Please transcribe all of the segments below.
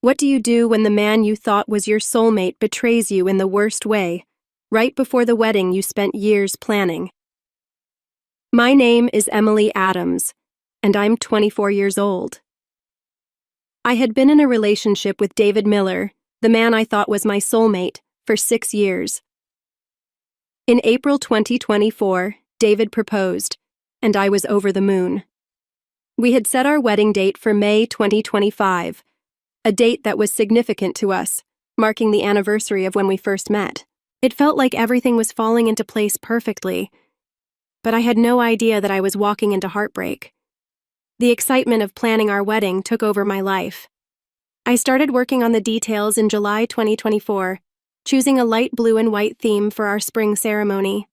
What do you do when the man you thought was your soulmate betrays you in the worst way, right before the wedding you spent years planning? My name is Emily Adams, and I'm 24 years old. I had been in a relationship with David Miller, the man I thought was my soulmate, for 6 years. In April 2024, David proposed, and I was over the moon. We had set our wedding date for May 2025, a date that was significant to us, marking the anniversary of when we first met. It felt like everything was falling into place perfectly, but I had no idea that I was walking into heartbreak. The excitement of planning our wedding took over my life. I started working on the details in July 2024, choosing a light blue and white theme for our spring ceremony.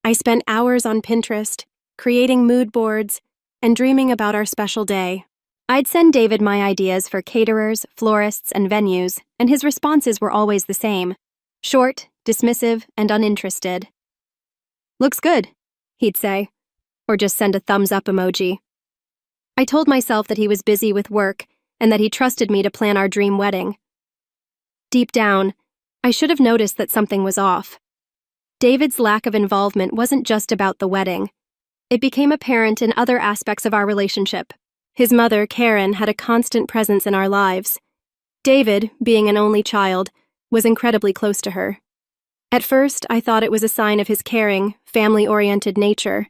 I spent hours on Pinterest, creating mood boards, and dreaming about our special day. I'd send David my ideas for caterers, florists, and venues, and his responses were always the same: short, dismissive, and uninterested. "Looks good," he'd say, or just send a thumbs-up emoji. I told myself that he was busy with work and that he trusted me to plan our dream wedding. Deep down, I should have noticed that something was off. David's lack of involvement wasn't just about the wedding. It became apparent in other aspects of our relationship. His mother, Karen, had a constant presence in our lives. David, being an only child, was incredibly close to her. At first, I thought it was a sign of his caring, family-oriented nature,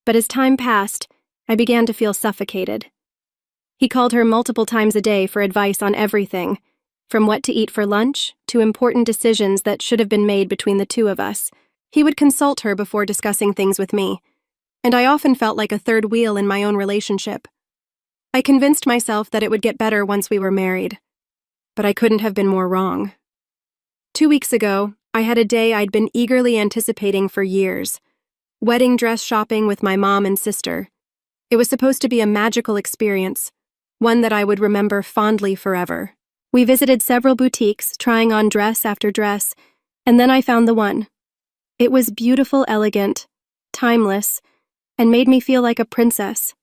but as time passed, I began to feel suffocated. He called her multiple times a day for advice on everything, from what to eat for lunch to important decisions that should have been made between the two of us. He would consult her before discussing things with me, and I often felt like a third wheel in my own relationship. I convinced myself that it would get better once we were married, but I couldn't have been more wrong. 2 weeks ago, I had a day I'd been eagerly anticipating for years: wedding dress shopping with my mom and sister. It was supposed to be a magical experience, one that I would remember fondly forever. We visited several boutiques, trying on dress after dress, and then I found the one. It was beautiful, elegant, timeless, and made me feel like a princess.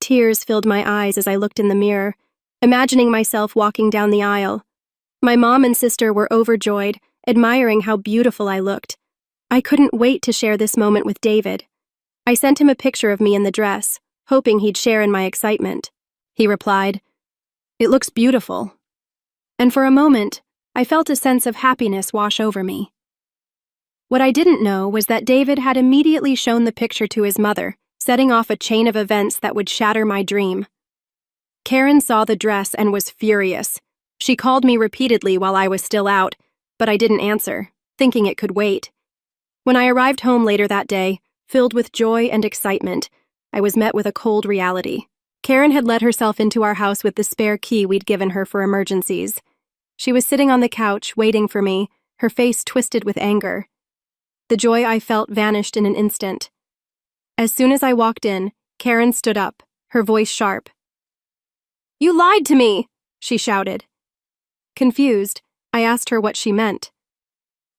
Tears filled my eyes as I looked in the mirror, imagining myself walking down the aisle. My mom and sister were overjoyed, admiring how beautiful I looked. I couldn't wait to share this moment with David. I sent him a picture of me in the dress, hoping he'd share in my excitement. He replied, "It looks beautiful." And for a moment, I felt a sense of happiness wash over me. What I didn't know was that David had immediately shown the picture to his mother, setting off a chain of events that would shatter my dream. Karen saw the dress and was furious. She called me repeatedly while I was still out, but I didn't answer, thinking it could wait. When I arrived home later that day, filled with joy and excitement, I was met with a cold reality. Karen had let herself into our house with the spare key we'd given her for emergencies. She was sitting on the couch, waiting for me, her face twisted with anger. The joy I felt vanished in an instant. As soon as I walked in, Karen stood up, her voice sharp. "You lied to me!" she shouted. Confused, I asked her what she meant.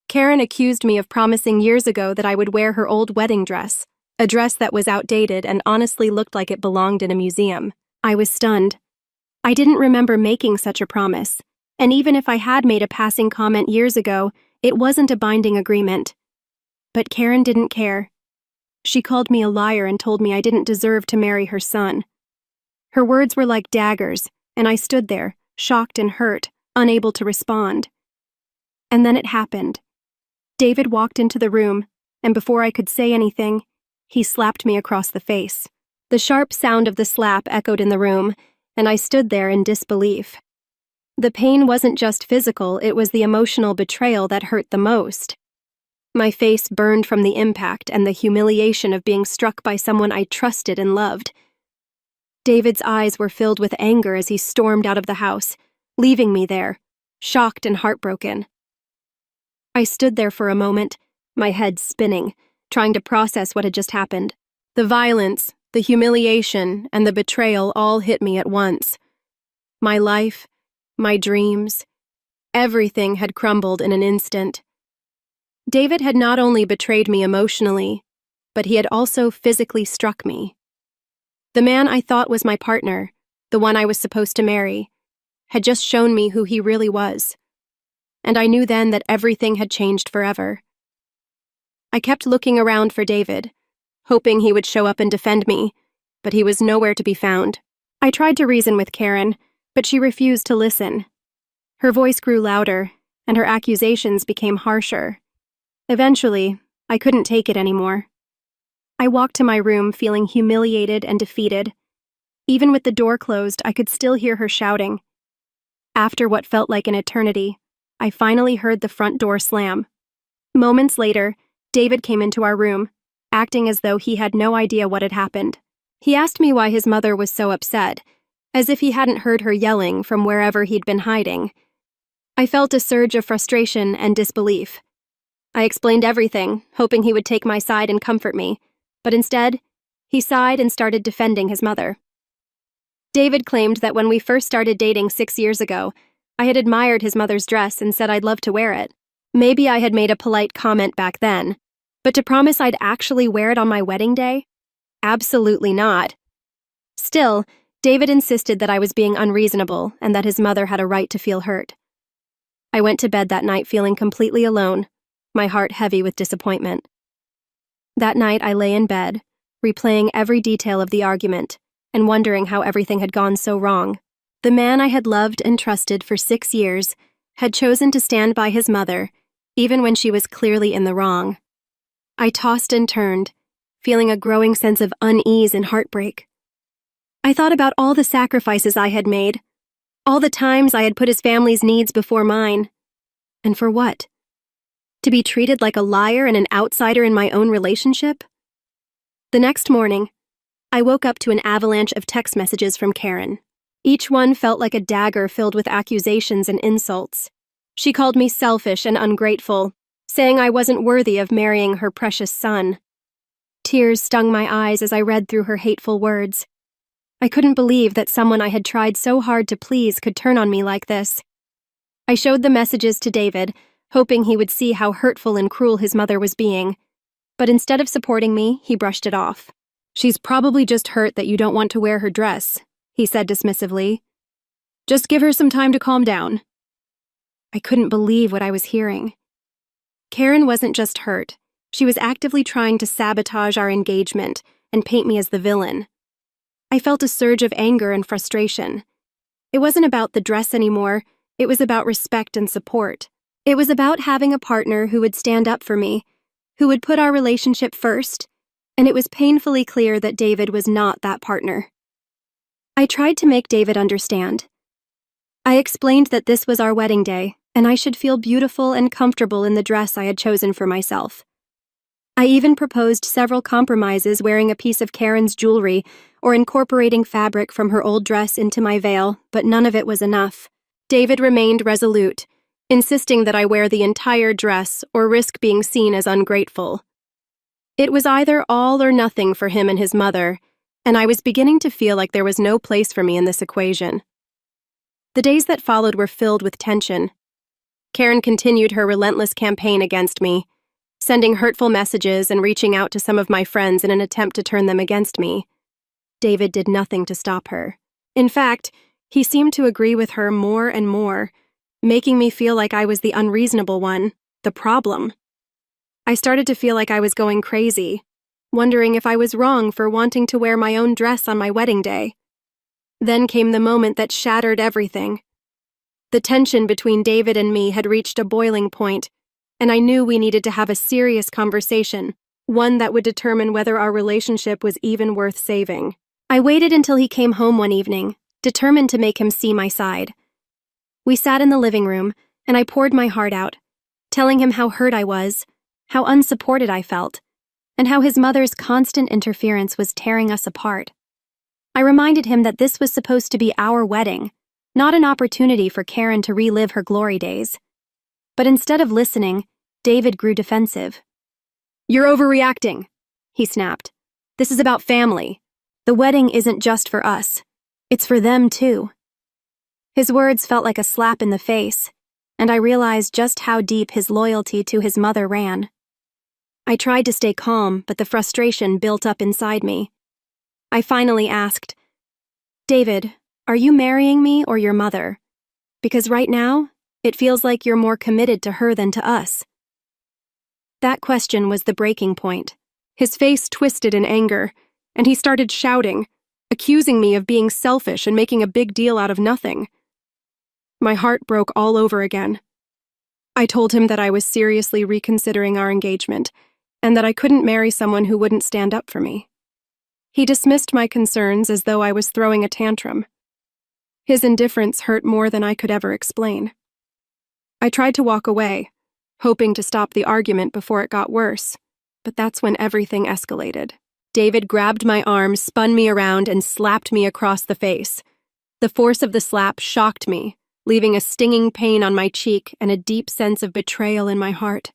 Karen accused me of promising years ago that I would wear her old wedding dress, a dress that was outdated and honestly looked like it belonged in a museum. I was stunned. I didn't remember making such a promise, and even if I had made a passing comment years ago, it wasn't a binding agreement. But Karen didn't care. She called me a liar and told me I didn't deserve to marry her son. Her words were like daggers, and I stood there, shocked and hurt, unable to respond. And then it happened. David walked into the room, and before I could say anything, he slapped me across the face. The sharp sound of the slap echoed in the room, and I stood there in disbelief. The pain wasn't just physical, it was the emotional betrayal that hurt the most. My face burned from the impact and the humiliation of being struck by someone I trusted and loved. David's eyes were filled with anger as he stormed out of the house, leaving me there, shocked and heartbroken. I stood there for a moment, my head spinning, trying to process what had just happened. The violence, the humiliation, and the betrayal all hit me at once. My life, my dreams, everything had crumbled in an instant. David had not only betrayed me emotionally, but he had also physically struck me. The man I thought was my partner, the one I was supposed to marry, had just shown me who he really was. And I knew then that everything had changed forever. I kept looking around for David, hoping he would show up and defend me, but he was nowhere to be found. I tried to reason with Karen, but she refused to listen. Her voice grew louder, and her accusations became harsher. Eventually, I couldn't take it anymore. I walked to my room feeling humiliated and defeated. Even with the door closed, I could still hear her shouting. After what felt like an eternity, I finally heard the front door slam. Moments later, David came into our room, acting as though he had no idea what had happened. He asked me why his mother was so upset, as if he hadn't heard her yelling from wherever he'd been hiding. I felt a surge of frustration and disbelief. I explained everything, hoping he would take my side and comfort me, but instead, he sighed and started defending his mother. David claimed that when we first started dating 6 years ago, I had admired his mother's dress and said I'd love to wear it. Maybe I had made a polite comment back then, but to promise I'd actually wear it on my wedding day? Absolutely not. Still, David insisted that I was being unreasonable and that his mother had a right to feel hurt. I went to bed that night feeling completely alone, my heart heavy with disappointment. That night I lay in bed, replaying every detail of the argument and wondering how everything had gone so wrong. The man I had loved and trusted for 6 years had chosen to stand by his mother, even when she was clearly in the wrong. I tossed and turned, feeling a growing sense of unease and heartbreak. I thought about all the sacrifices I had made, all the times I had put his family's needs before mine. And for what? To be treated like a liar and an outsider in my own relationship? The next morning, I woke up to an avalanche of text messages from Karen. Each one felt like a dagger filled with accusations and insults. She called me selfish and ungrateful, saying I wasn't worthy of marrying her precious son. Tears stung my eyes as I read through her hateful words. I couldn't believe that someone I had tried so hard to please could turn on me like this. I showed the messages to David, hoping he would see how hurtful and cruel his mother was being. But instead of supporting me, he brushed it off. "She's probably just hurt that you don't want to wear her dress," he said dismissively. "Just give her some time to calm down." I couldn't believe what I was hearing. Karen wasn't just hurt. She was actively trying to sabotage our engagement and paint me as the villain. I felt a surge of anger and frustration. It wasn't about the dress anymore. It was about respect and support. It was about having a partner who would stand up for me, who would put our relationship first, and it was painfully clear that David was not that partner. I tried to make David understand. I explained that this was our wedding day, and I should feel beautiful and comfortable in the dress I had chosen for myself. I even proposed several compromises, wearing a piece of Karen's jewelry or incorporating fabric from her old dress into my veil, but none of it was enough. David remained resolute, insisting that I wear the entire dress or risk being seen as ungrateful. It was either all or nothing for him and his mother, and I was beginning to feel like there was no place for me in this equation. The days that followed were filled with tension. Karen continued her relentless campaign against me, sending hurtful messages and reaching out to some of my friends in an attempt to turn them against me. David did nothing to stop her. In fact, he seemed to agree with her more and more, making me feel like I was the unreasonable one, the problem. I started to feel like I was going crazy, wondering if I was wrong for wanting to wear my own dress on my wedding day. Then came the moment that shattered everything. The tension between David and me had reached a boiling point, and I knew we needed to have a serious conversation, one that would determine whether our relationship was even worth saving. I waited until he came home one evening, determined to make him see my side. We sat in the living room, and I poured my heart out, telling him how hurt I was, how unsupported I felt, and how his mother's constant interference was tearing us apart. I reminded him that this was supposed to be our wedding, not an opportunity for Karen to relive her glory days. But instead of listening, David grew defensive. "You're overreacting," he snapped. "This is about family. The wedding isn't just for us. It's for them, too." His words felt like a slap in the face, and I realized just how deep his loyalty to his mother ran. I tried to stay calm, but the frustration built up inside me. I finally asked, "David, are you marrying me or your mother?" Because right now, it feels like you're more committed to her than to us. That question was the breaking point. His face twisted in anger, and he started shouting, accusing me of being selfish and making a big deal out of nothing. My heart broke all over again. I told him that I was seriously reconsidering our engagement, and that I couldn't marry someone who wouldn't stand up for me. He dismissed my concerns as though I was throwing a tantrum. His indifference hurt more than I could ever explain. I tried to walk away, hoping to stop the argument before it got worse, but that's when everything escalated. David grabbed my arm, spun me around, and slapped me across the face. The force of the slap shocked me, leaving a stinging pain on my cheek and a deep sense of betrayal in my heart.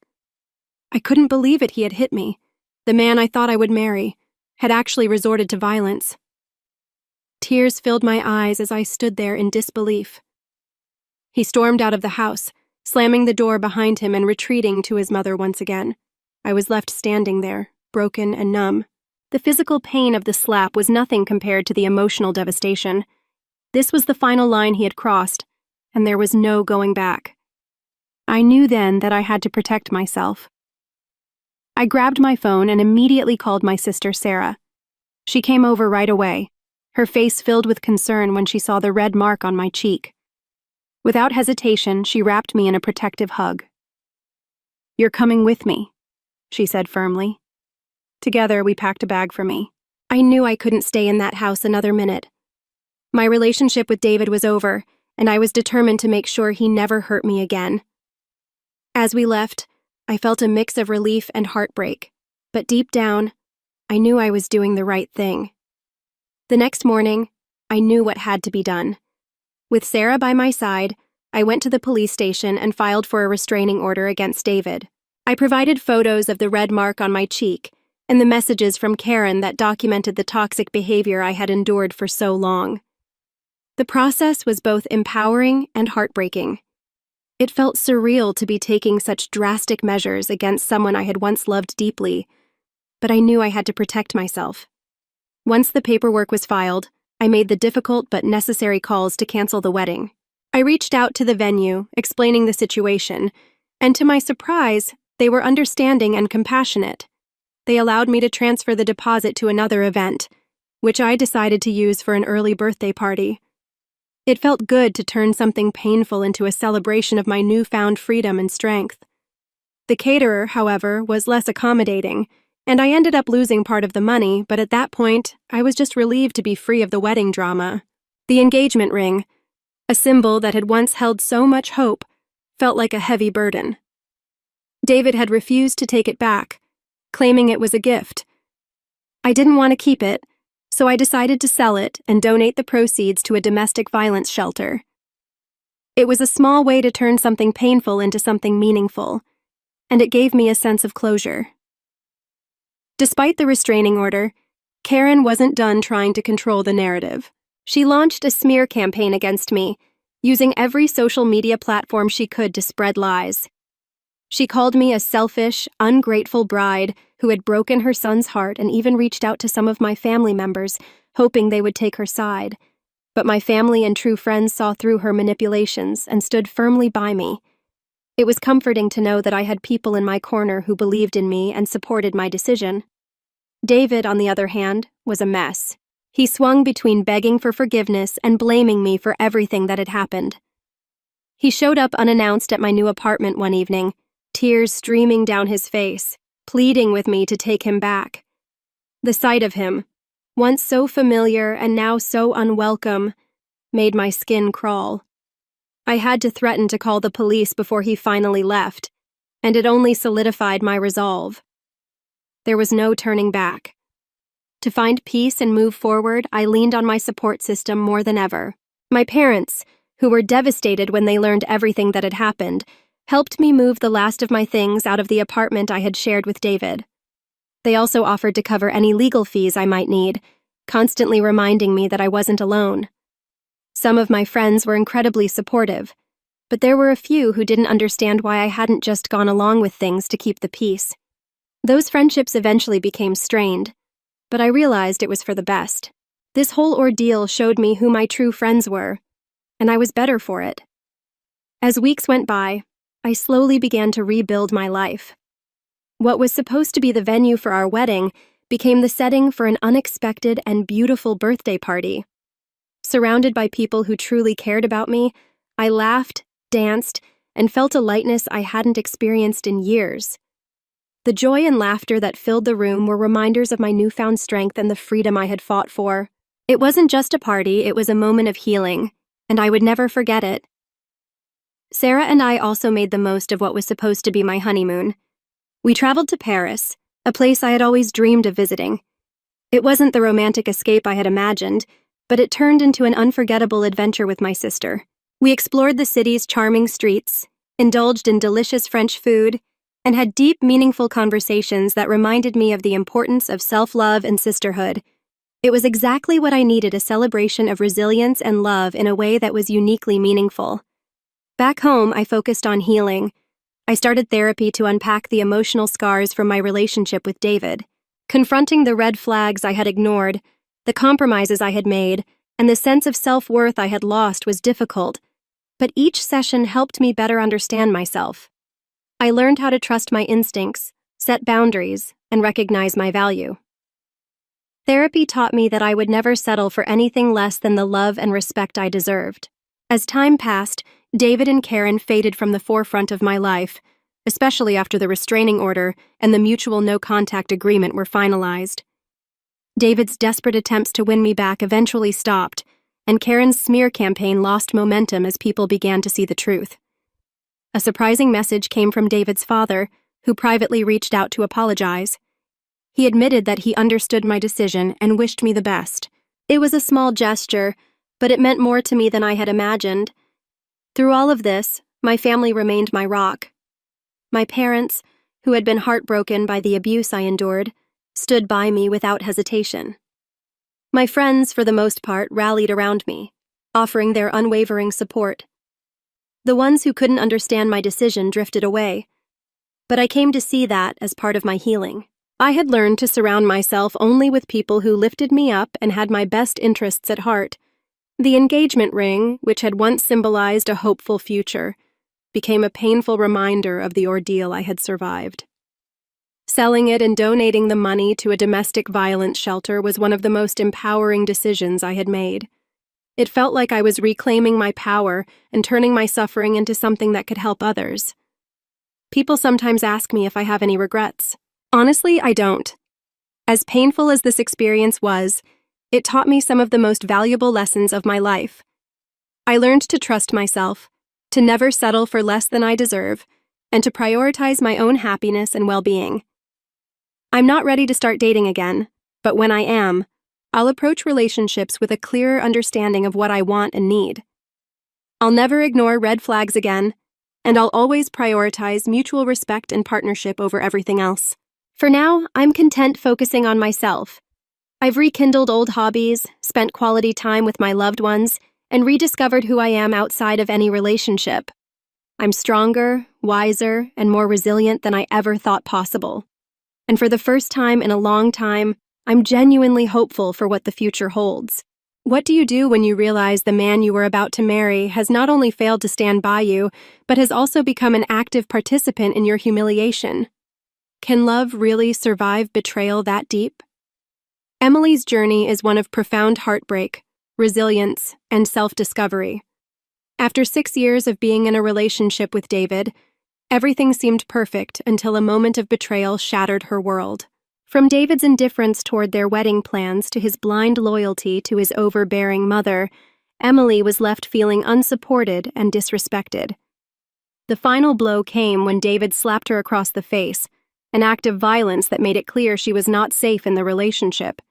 I couldn't believe it. He had hit me. The man I thought I would marry had actually resorted to violence. Tears filled my eyes as I stood there in disbelief. He stormed out of the house, slamming the door behind him and retreating to his mother once again. I was left standing there, broken and numb. The physical pain of the slap was nothing compared to the emotional devastation. This was the final line he had crossed, and there was no going back. I knew then that I had to protect myself. I grabbed my phone and immediately called my sister Sarah. She came over right away, her face filled with concern when she saw the red mark on my cheek. Without hesitation, she wrapped me in a protective hug. "You're coming with me," she said firmly. Together, we packed a bag for me. I knew I couldn't stay in that house another minute. My relationship with David was over, and I was determined to make sure he never hurt me again. As we left, I felt a mix of relief and heartbreak, but deep down, I knew I was doing the right thing. The next morning, I knew what had to be done. With Sarah by my side, I went to the police station and filed for a restraining order against David. I provided photos of the red mark on my cheek and the messages from Karen that documented the toxic behavior I had endured for so long. The process was both empowering and heartbreaking. It felt surreal to be taking such drastic measures against someone I had once loved deeply, but I knew I had to protect myself. Once the paperwork was filed, I made the difficult but necessary calls to cancel the wedding. I reached out to the venue, explaining the situation, and to my surprise, they were understanding and compassionate. They allowed me to transfer the deposit to another event, which I decided to use for an early birthday party. It felt good to turn something painful into a celebration of my newfound freedom and strength. The caterer, however, was less accommodating, and I ended up losing part of the money, but at that point, I was just relieved to be free of the wedding drama. The engagement ring, a symbol that had once held so much hope, felt like a heavy burden. David had refused to take it back, claiming it was a gift. I didn't want to keep it, so I decided to sell it and donate the proceeds to a domestic violence shelter. It was a small way to turn something painful into something meaningful, and it gave me a sense of closure. Despite the restraining order, Karen wasn't done trying to control the narrative. She launched a smear campaign against me, using every social media platform she could to spread lies. She called me a selfish, ungrateful bride who had broken her son's heart and even reached out to some of my family members, hoping they would take her side. But my family and true friends saw through her manipulations and stood firmly by me. It was comforting to know that I had people in my corner who believed in me and supported my decision. David, on the other hand, was a mess. He swung between begging for forgiveness and blaming me for everything that had happened. He showed up unannounced at my new apartment one evening, tears streaming down his face, pleading with me to take him back. The sight of him, once so familiar and now so unwelcome, made my skin crawl. I had to threaten to call the police before he finally left, and it only solidified my resolve. There was no turning back. To find peace and move forward, I leaned on my support system more than ever. My parents, who were devastated when they learned everything that had happened, helped me move the last of my things out of the apartment I had shared with David. They also offered to cover any legal fees I might need, constantly reminding me that I wasn't alone. Some of my friends were incredibly supportive, but there were a few who didn't understand why I hadn't just gone along with things to keep the peace. Those friendships eventually became strained, but I realized it was for the best. This whole ordeal showed me who my true friends were, and I was better for it. As weeks went by, I slowly began to rebuild my life. What was supposed to be the venue for our wedding became the setting for an unexpected and beautiful birthday party. Surrounded by people who truly cared about me, I laughed, danced, and felt a lightness I hadn't experienced in years. The joy and laughter that filled the room were reminders of my newfound strength and the freedom I had fought for. It wasn't just a party, it was a moment of healing, and I would never forget it. Sarah and I also made the most of what was supposed to be my honeymoon. We traveled to Paris, a place I had always dreamed of visiting. It wasn't the romantic escape I had imagined, but it turned into an unforgettable adventure with my sister. We explored the city's charming streets, indulged in delicious French food, and had deep, meaningful conversations that reminded me of the importance of self-love and sisterhood. It was exactly what I needed, a celebration of resilience and love in a way that was uniquely meaningful. Back home, I focused on healing. I started therapy to unpack the emotional scars from my relationship with David. Confronting the red flags I had ignored, the compromises I had made, and the sense of self-worth I had lost was difficult, but each session helped me better understand myself. I learned how to trust my instincts, set boundaries, and recognize my value. Therapy taught me that I would never settle for anything less than the love and respect I deserved. As time passed, David and Karen faded from the forefront of my life, especially after the restraining order and the mutual no-contact agreement were finalized. David's desperate attempts to win me back eventually stopped, and Karen's smear campaign lost momentum as people began to see the truth. A surprising message came from David's father, who privately reached out to apologize. He admitted that he understood my decision and wished me the best. It was a small gesture, but it meant more to me than I had imagined. Through all of this, my family remained my rock. My parents, who had been heartbroken by the abuse I endured, stood by me without hesitation. My friends, for the most part, rallied around me, offering their unwavering support. The ones who couldn't understand my decision drifted away, but I came to see that as part of my healing. I had learned to surround myself only with people who lifted me up and had my best interests at heart. The engagement ring, which had once symbolized a hopeful future, became a painful reminder of the ordeal I had survived. Selling it and donating the money to a domestic violence shelter was one of the most empowering decisions I had made. It felt like I was reclaiming my power and turning my suffering into something that could help others. People sometimes ask me if I have any regrets. Honestly, I don't. As painful as this experience was, it taught me some of the most valuable lessons of my life. I learned to trust myself, to never settle for less than I deserve, and to prioritize my own happiness and well-being. I'm not ready to start dating again, but when I am, I'll approach relationships with a clearer understanding of what I want and need. I'll never ignore red flags again, and I'll always prioritize mutual respect and partnership over everything else. For now, I'm content focusing on myself. I've rekindled old hobbies, spent quality time with my loved ones, and rediscovered who I am outside of any relationship. I'm stronger, wiser, and more resilient than I ever thought possible. And for the first time in a long time, I'm genuinely hopeful for what the future holds. What do you do when you realize the man you were about to marry has not only failed to stand by you, but has also become an active participant in your humiliation? Can love really survive betrayal that deep? Emily's journey is one of profound heartbreak, resilience, and self-discovery. After 6 years of being in a relationship with David, everything seemed perfect until a moment of betrayal shattered her world. From David's indifference toward their wedding plans to his blind loyalty to his overbearing mother, Emily was left feeling unsupported and disrespected. The final blow came when David slapped her across the face, an act of violence that made it clear she was not safe in the relationship.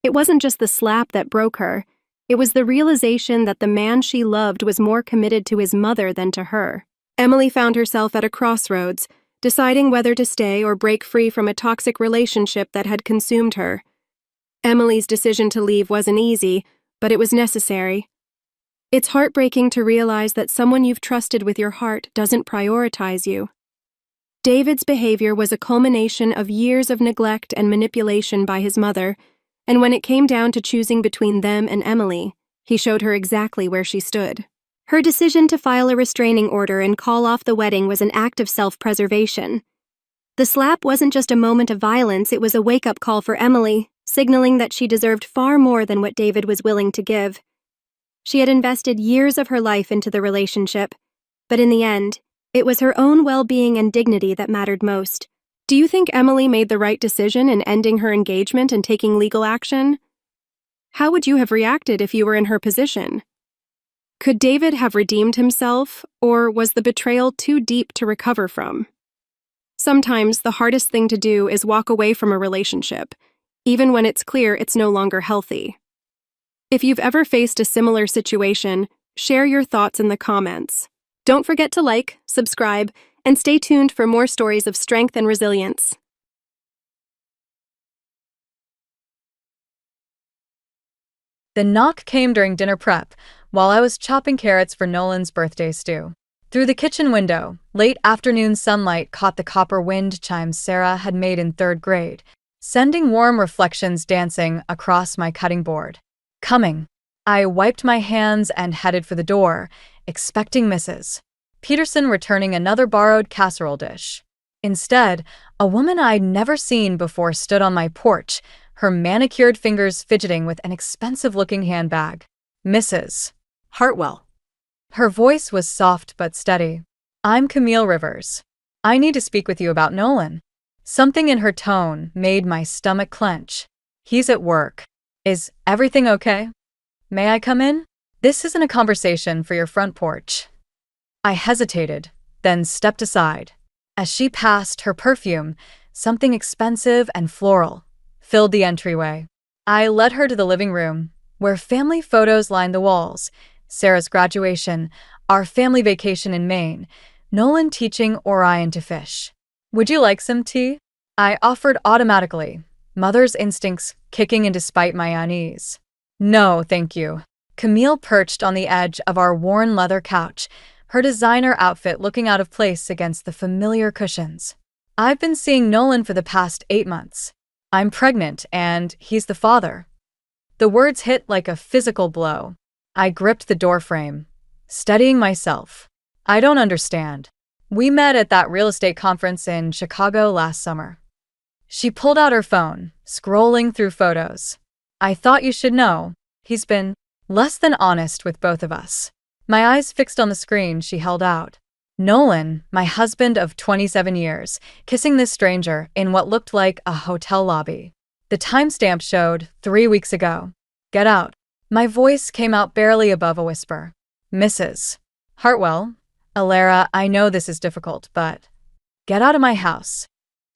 It wasn't just the slap that broke her, it was the realization that the man she loved was more committed to his mother than to her. Emily found herself at a crossroads, deciding whether to stay or break free from a toxic relationship that had consumed her. Emily's decision to leave wasn't easy, but it was necessary. It's heartbreaking to realize that someone you've trusted with your heart doesn't prioritize you. David's behavior was a culmination of years of neglect and manipulation by his mother, and when it came down to choosing between them and Emily, he showed her exactly where she stood. Her decision to file a restraining order and call off the wedding was an act of self-preservation. The slap wasn't just a moment of violence, it was a wake-up call for Emily, signaling that she deserved far more than what David was willing to give. She had invested years of her life into the relationship, but in the end, it was her own well-being and dignity that mattered most. Do you think Emily made the right decision in ending her engagement and taking legal action? How would you have reacted if you were in her position? Could David have redeemed himself, or was the betrayal too deep to recover from? Sometimes the hardest thing to do is walk away from a relationship, even when it's clear it's no longer healthy. If you've ever faced a similar situation, share your thoughts in the comments. Don't forget to like, subscribe, and stay tuned for more stories of strength and resilience. The knock came during dinner prep, while I was chopping carrots for Nolan's birthday stew. Through the kitchen window, late afternoon sunlight caught the copper wind chimes Sarah had made in 3rd grade, sending warm reflections dancing across my cutting board. Coming. I wiped my hands and headed for the door, expecting Mrs. Peterson returning another borrowed casserole dish. Instead, a woman I'd never seen before stood on my porch, her manicured fingers fidgeting with an expensive-looking handbag. Mrs. Hartwell. Her voice was soft but steady. I'm Camille Rivers. I need to speak with you about Nolan. Something in her tone made my stomach clench. He's at work. Is everything okay? May I come in? This isn't a conversation for your front porch. I hesitated, then stepped aside. As she passed, her perfume, something expensive and floral, filled the entryway. I led her to the living room, where family photos lined the walls. Sarah's graduation, our family vacation in Maine, Nolan teaching Orion to fish. Would you like some tea? I offered automatically, mother's instincts kicking in despite my unease. No, thank you. Camille perched on the edge of our worn leather couch, her designer outfit looking out of place against the familiar cushions. I've been seeing Nolan for the past 8 months. I'm pregnant, and he's the father. The words hit like a physical blow. I gripped the doorframe, steadying myself. I don't understand. We met at that real estate conference in Chicago last summer. She pulled out her phone, scrolling through photos. I thought you should know. He's been less than honest with both of us. My eyes fixed on the screen she held out. Nolan, my husband of 27 years, kissing this stranger in what looked like a hotel lobby. The timestamp showed 3 weeks ago. Get out. My voice came out barely above a whisper. Mrs. Hartwell, Alara, I know this is difficult, but get out of my house.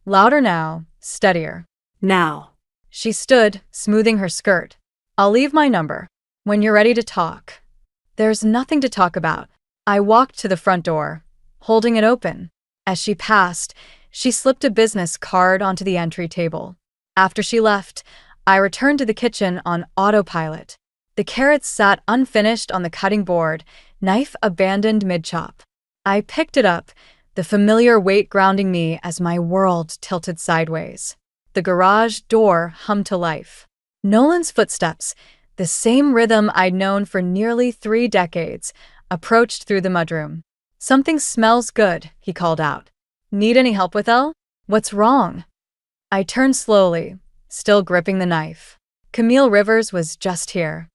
Louder now, steadier. Now. She stood, smoothing her skirt. I'll leave my number. When you're ready to talk. There's nothing to talk about. I walked to the front door, holding it open. As she passed, she slipped a business card onto the entry table. After she left, I returned to the kitchen on autopilot. The carrots sat unfinished on the cutting board, knife abandoned mid-chop. I picked it up, the familiar weight grounding me as my world tilted sideways. The garage door hummed to life. Nolan's footsteps, the same rhythm I'd known for nearly 3 decades, approached through the mudroom. Something smells good, he called out. Need any help with Elle? What's wrong? I turned slowly, still gripping the knife. Camille Rivers was just here.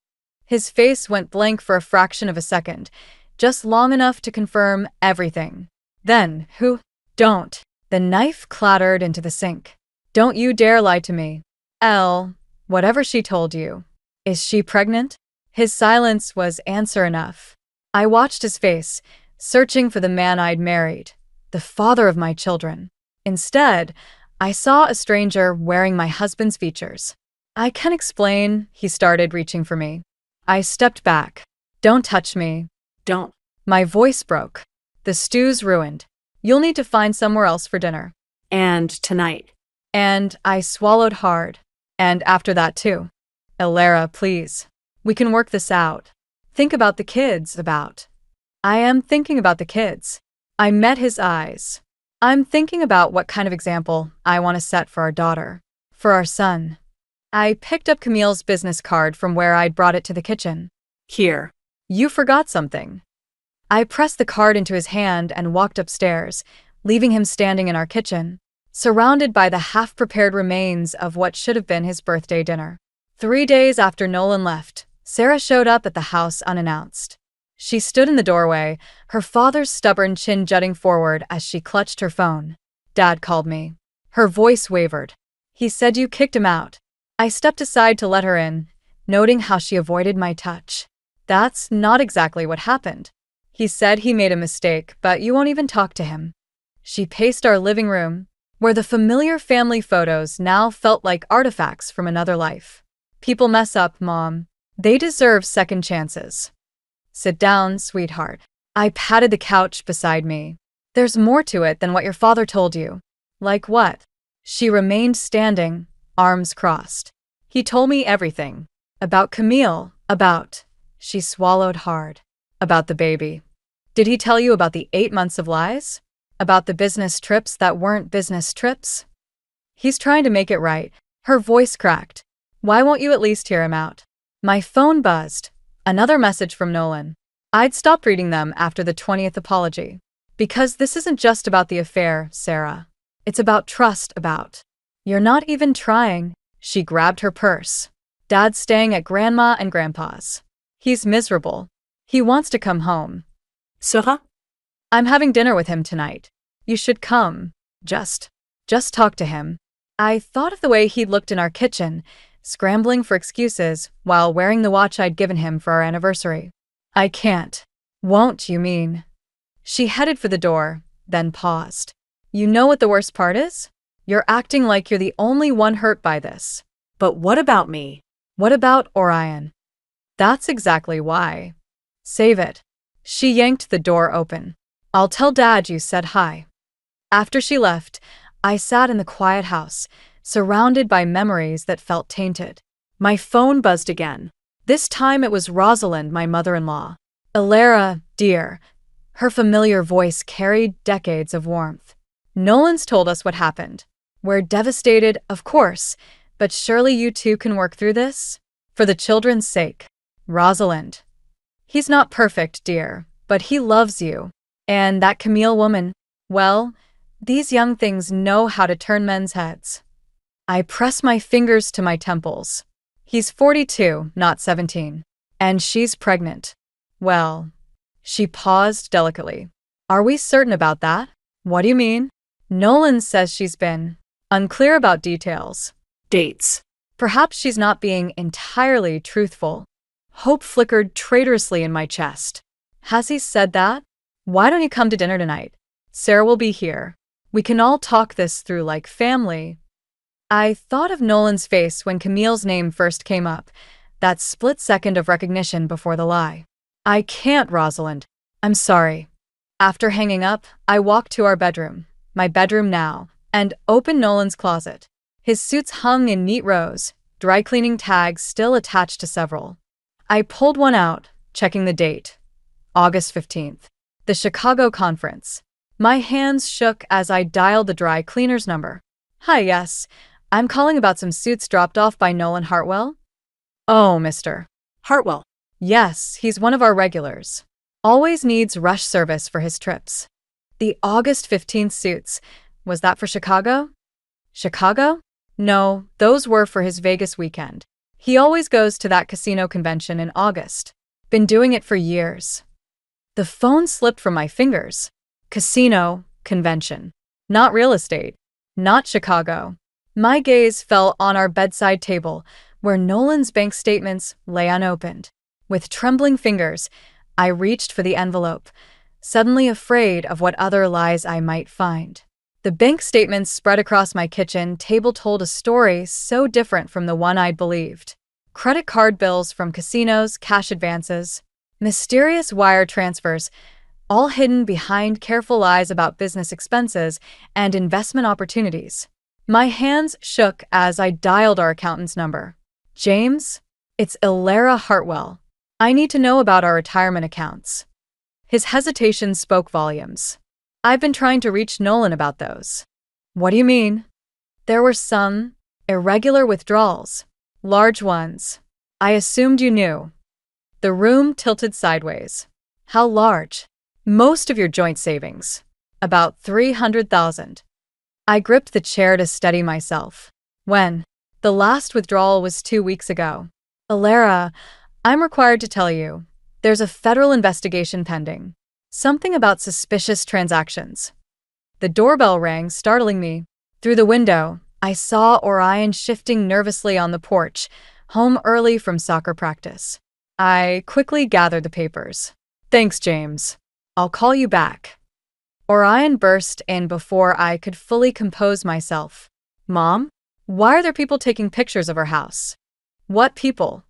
His face went blank for a fraction of a second, just long enough to confirm everything. Then, who? Don't. The knife clattered into the sink. Don't you dare lie to me. Elle, whatever she told you. Is she pregnant? His silence was answer enough. I watched his face, searching for the man I'd married, the father of my children. Instead, I saw a stranger wearing my husband's features. I can explain, he started, reaching for me. I stepped back. Don't touch me. Don't. My voice broke. The stew's ruined. You'll need to find somewhere else for dinner. And tonight. And I swallowed hard. And after that too. Alara, please. We can work this out. Think about the kids, I am thinking about the kids. I met his eyes. I'm thinking about what kind of example I want to set for our daughter. For our son. I picked up Camille's business card from where I'd brought it to the kitchen. Here. You forgot something. I pressed the card into his hand and walked upstairs, leaving him standing in our kitchen, surrounded by the half-prepared remains of what should have been his birthday dinner. 3 days after Nolan left, Sarah showed up at the house unannounced. She stood in the doorway, her father's stubborn chin jutting forward as she clutched her phone. "Dad called me." Her voice wavered. "He said you kicked him out." I stepped aside to let her in, noting how she avoided my touch. "That's not exactly what happened. He said he made a mistake, but you won't even talk to him." She paced our living room, where the familiar family photos now felt like artifacts from another life. "People mess up, Mom. They deserve second chances." "Sit down, sweetheart." I patted the couch beside me. "There's more to it than what your father told you." "Like what?" She remained standing, arms crossed. "He told me everything. About Camille, about—" She swallowed hard. "About the baby." "Did he tell you about the 8 months of lies? About the business trips that weren't business trips?" "He's trying to make it right." Her voice cracked. "Why won't you at least hear him out?" My phone buzzed. Another message from Nolan. I'd stopped reading them after the 20th apology. "Because this isn't just about the affair, Sarah. It's about trust, about—" "You're not even trying." She grabbed her purse. "Dad's staying at Grandma and Grandpa's. He's miserable. He wants to come home." Sarah? "I'm having dinner with him tonight. You should come. Just talk to him." I thought of the way he'd looked in our kitchen, scrambling for excuses while wearing the watch I'd given him for our anniversary. "I can't." "Won't, you mean?" She headed for the door, then paused. "You know what the worst part is? You're acting like you're the only one hurt by this." But what about me? "What about Orion?" "That's exactly why. Save it." She yanked the door open. "I'll tell Dad you said hi." After she left, I sat in the quiet house, surrounded by memories that felt tainted. My phone buzzed again. This time it was Rosalind, my mother-in-law. "Ilara, dear." Her familiar voice carried decades of warmth. "Nolan's told us what happened. We're devastated, of course, but surely you two can work through this? For the children's sake." "Rosalind." "He's not perfect, dear, but he loves you. And that Camille woman, well, these young things know how to turn men's heads." I press my fingers to my temples. "He's 42, not 17. And she's pregnant." "Well." She paused delicately. "Are we certain about that?" "What do you mean?" "Nolan says she's been unclear about details." Dates. "Perhaps she's not being entirely truthful." Hope flickered traitorously in my chest. "Has he said that? Why don't you come to dinner tonight? Sarah will be here. We can all talk this through like family." I thought of Nolan's face when Camille's name first came up, that split second of recognition before the lie. "I can't, Rosalind. I'm sorry." After hanging up, I walked to our bedroom, my bedroom now, and opened Nolan's closet. His suits hung in neat rows, dry cleaning tags still attached to several. I pulled one out, checking the date. August 15th. The Chicago conference. My hands shook as I dialed the dry cleaner's number. "Hi, yes. I'm calling about some suits dropped off by Nolan Hartwell." "Oh, Mr. Hartwell. Yes, he's one of our regulars. Always needs rush service for his trips." The August 15th suits. Was that for Chicago? Chicago? No, those were for his Vegas weekend. He always goes to that casino convention in August. Been doing it for years. The phone slipped from my fingers. Casino, convention. Not real estate. Not Chicago. My gaze fell on our bedside table, where Nolan's bank statements lay unopened. With trembling fingers, I reached for the envelope, suddenly afraid of what other lies I might find. The bank statements spread across my kitchen table told a story so different from the one I'd believed. Credit card bills from casinos, cash advances, mysterious wire transfers, all hidden behind careful lies about business expenses and investment opportunities. My hands shook as I dialed our accountant's number. "James? It's Ilara Hartwell. I need to know about our retirement accounts." His hesitation spoke volumes. "I've been trying to reach Nolan about those." "What do you mean?" "There were some irregular withdrawals. Large ones. I assumed you knew." The room tilted sideways. "How large?" Most of your joint savings. About 300,000. I gripped the chair to steady myself. When? The last withdrawal was 2 weeks ago. Alara, I'm required to tell you. There's a federal investigation pending. Something about suspicious transactions. The doorbell rang, startling me. Through the window, I saw Orion shifting nervously on the porch, home early from soccer practice. I quickly gathered the papers. Thanks, James. I'll call you back. Orion burst in before I could fully compose myself. Mom? Why are there people taking pictures of our house? What people?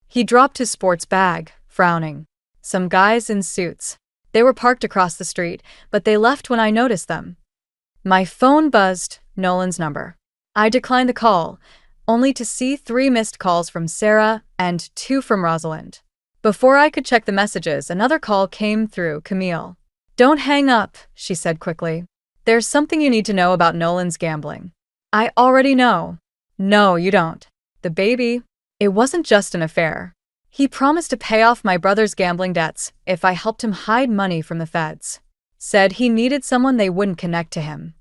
He dropped his sports bag, frowning. Some guys in suits. They were parked across the street, but they left when I noticed them. My phone buzzed, Nolan's number. I declined the call, only to see 3 missed calls from Sarah and 2 from Rosalind. Before I could check the messages, another call came through Camille. Don't hang up, she said quickly. There's something you need to know about Nolan's gambling. I already know. No, you don't. The baby, it wasn't just an affair. He promised to pay off my brother's gambling debts if I helped him hide money from the feds. Said he needed someone they wouldn't connect to him.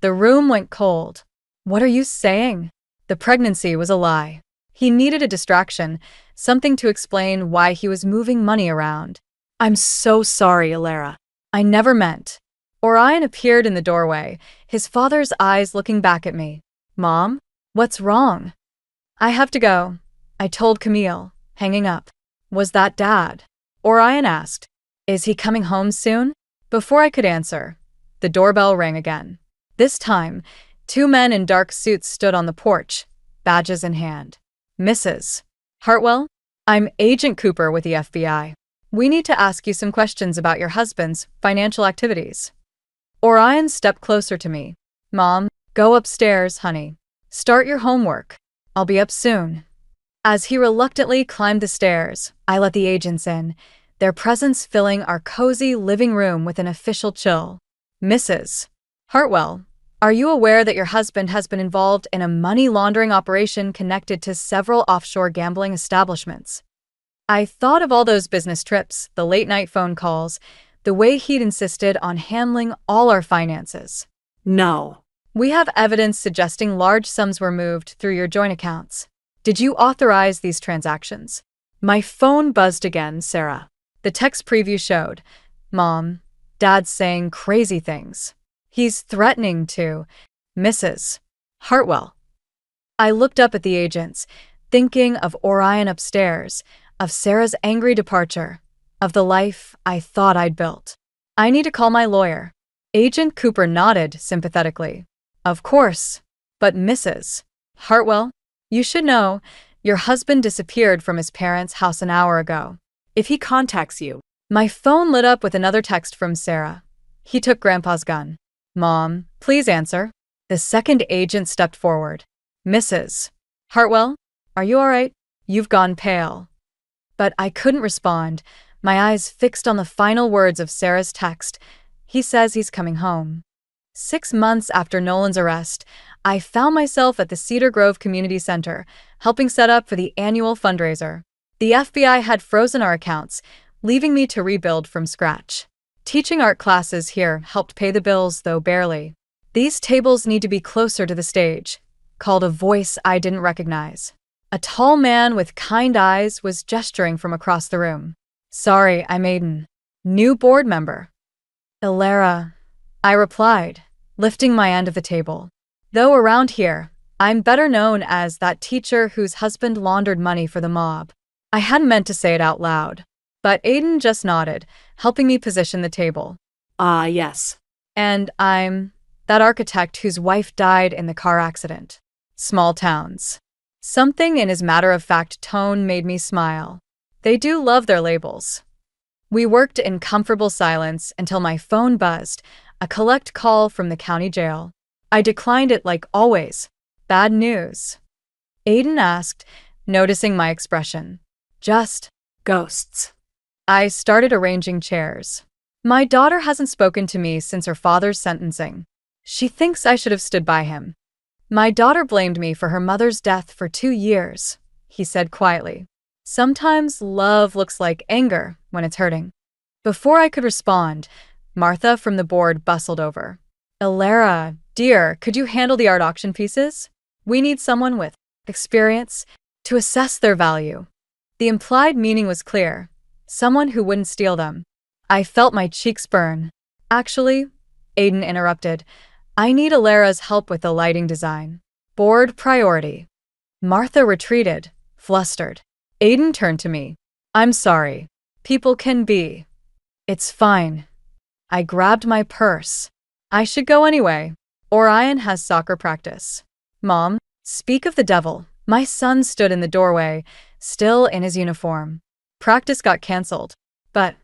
The room went cold. What are you saying? The pregnancy was a lie. He needed a distraction, something to explain why he was moving money around. I'm so sorry, Alara. I never meant. Orion appeared in the doorway, his father's eyes looking back at me. Mom? What's wrong? I have to go, I told Camille, hanging up. Was that Dad? Orion asked. Is he coming home soon? Before I could answer, the doorbell rang again. This time, 2 men in dark suits stood on the porch, badges in hand. Mrs. Hartwell? I'm Agent Cooper with the FBI. We need to ask you some questions about your husband's financial activities. Orion stepped closer to me. Mom, go upstairs, honey. Start your homework. I'll be up soon. As he reluctantly climbed the stairs, I let the agents in, their presence filling our cozy living room with an official chill. Mrs. Hartwell, are you aware that your husband has been involved in a money laundering operation connected to several offshore gambling establishments? I thought of all those business trips, the late-night phone calls, the way he'd insisted on handling all our finances. No. We have evidence suggesting large sums were moved through your joint accounts. Did you authorize these transactions? My phone buzzed again, Sarah. The text preview showed, Mom, Dad's saying crazy things. He's threatening to Mrs. Hartwell. I looked up at the agents, thinking of Orion upstairs, of Sarah's angry departure, of the life I thought I'd built. I need to call my lawyer. Agent Cooper nodded sympathetically. Of course, but Mrs. Hartwell, you should know, your husband disappeared from his parents' house an hour ago. If he contacts you. My phone lit up with another text from Sarah. He took Grandpa's gun. Mom, please answer. The second agent stepped forward. Mrs. Hartwell, are you all right? You've gone pale. But I couldn't respond, my eyes fixed on the final words of Sarah's text. He says he's coming home. 6 months after Nolan's arrest, I found myself at the Cedar Grove Community Center, helping set up for the annual fundraiser. The FBI had frozen our accounts, leaving me to rebuild from scratch. Teaching art classes here helped pay the bills, though barely. These tables need to be closer to the stage, called a voice I didn't recognize. A tall man with kind eyes was gesturing from across the room. Sorry, I'm Aiden. New board member. Alara, I replied, lifting my end of the table. Though around here, I'm better known as that teacher whose husband laundered money for the mob. I hadn't meant to say it out loud, but Aiden just nodded, helping me position the table. Yes. And I'm that architect whose wife died in the car accident. Small towns. Something in his matter-of-fact tone made me smile. They do love their labels. We worked in comfortable silence until my phone buzzed, a collect call from the county jail. I declined it like always. Bad news. Aiden asked, noticing my expression. Just Ghosts. I started arranging chairs. My daughter hasn't spoken to me since her father's sentencing. She thinks I should have stood by him. My daughter blamed me for her mother's death for 2 years, he said quietly. Sometimes love looks like anger when it's hurting. Before I could respond, Martha from the board bustled over. Ilara, dear, could you handle the art auction pieces? We need someone with experience to assess their value. The implied meaning was clear. Someone who wouldn't steal them. I felt my cheeks burn. Actually, Aiden interrupted, I need Ilara's help with the lighting design. Board priority. Martha retreated, flustered. Aiden turned to me. I'm sorry. People can be. It's fine. I grabbed my purse. I should go anyway. Orion has soccer practice. Mom, speak of the devil. My son stood in the doorway, still in his uniform. Practice got cancelled. But,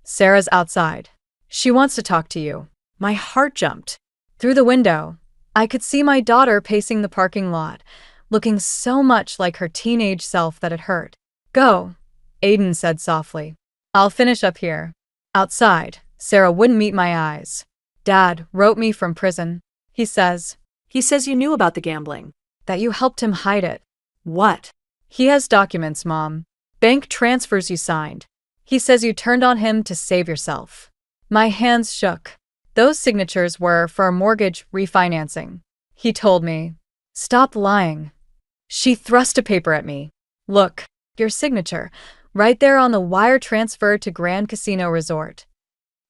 Sarah's outside. She wants to talk to you. My heart jumped. Through the window, I could see my daughter pacing the parking lot, looking so much like her teenage self that it hurt. Go, Aiden said softly. I'll finish up here. Outside, Sarah wouldn't meet my eyes. Dad wrote me from prison. He says you knew about the gambling. that you helped him hide it. What? He has documents, Mom. Bank transfers you signed. He says you turned on him to save yourself. My hands shook. Those signatures were for a mortgage refinancing. He told me, stop lying. She thrust a paper at me. Look, your signature, right there on the wire transfer to Grand Casino Resort.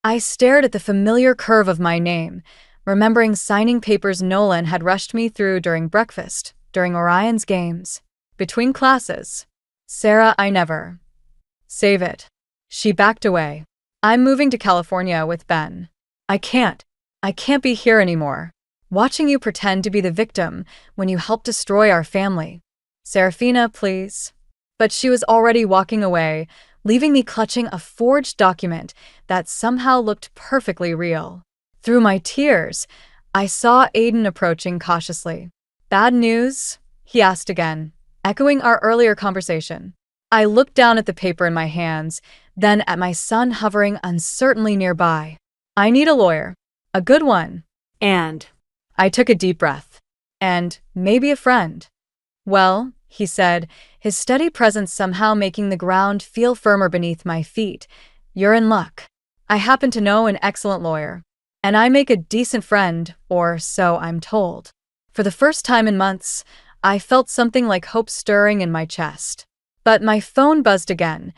I stared at the familiar curve of my name, remembering signing papers Nolan had rushed me through during breakfast, during Orion's games, between classes. Sarah, I never. Save it. She backed away. I'm moving to California with Ben. I can't be here anymore. Watching you pretend to be the victim when you helped destroy our family. Serafina, please. But she was already walking away, leaving me clutching a forged document that somehow looked perfectly real. Through my tears, I saw Aiden approaching cautiously. Bad news? He asked again, echoing our earlier conversation. I looked down at the paper in my hands, then at my son hovering uncertainly nearby. I need a lawyer. A good one. And I took a deep breath. And maybe a friend. Well, he said, his steady presence somehow making the ground feel firmer beneath my feet. You're in luck. I happen to know an excellent lawyer. And I make a decent friend, or so I'm told. For the first time in months, I felt something like hope stirring in my chest. But my phone buzzed again.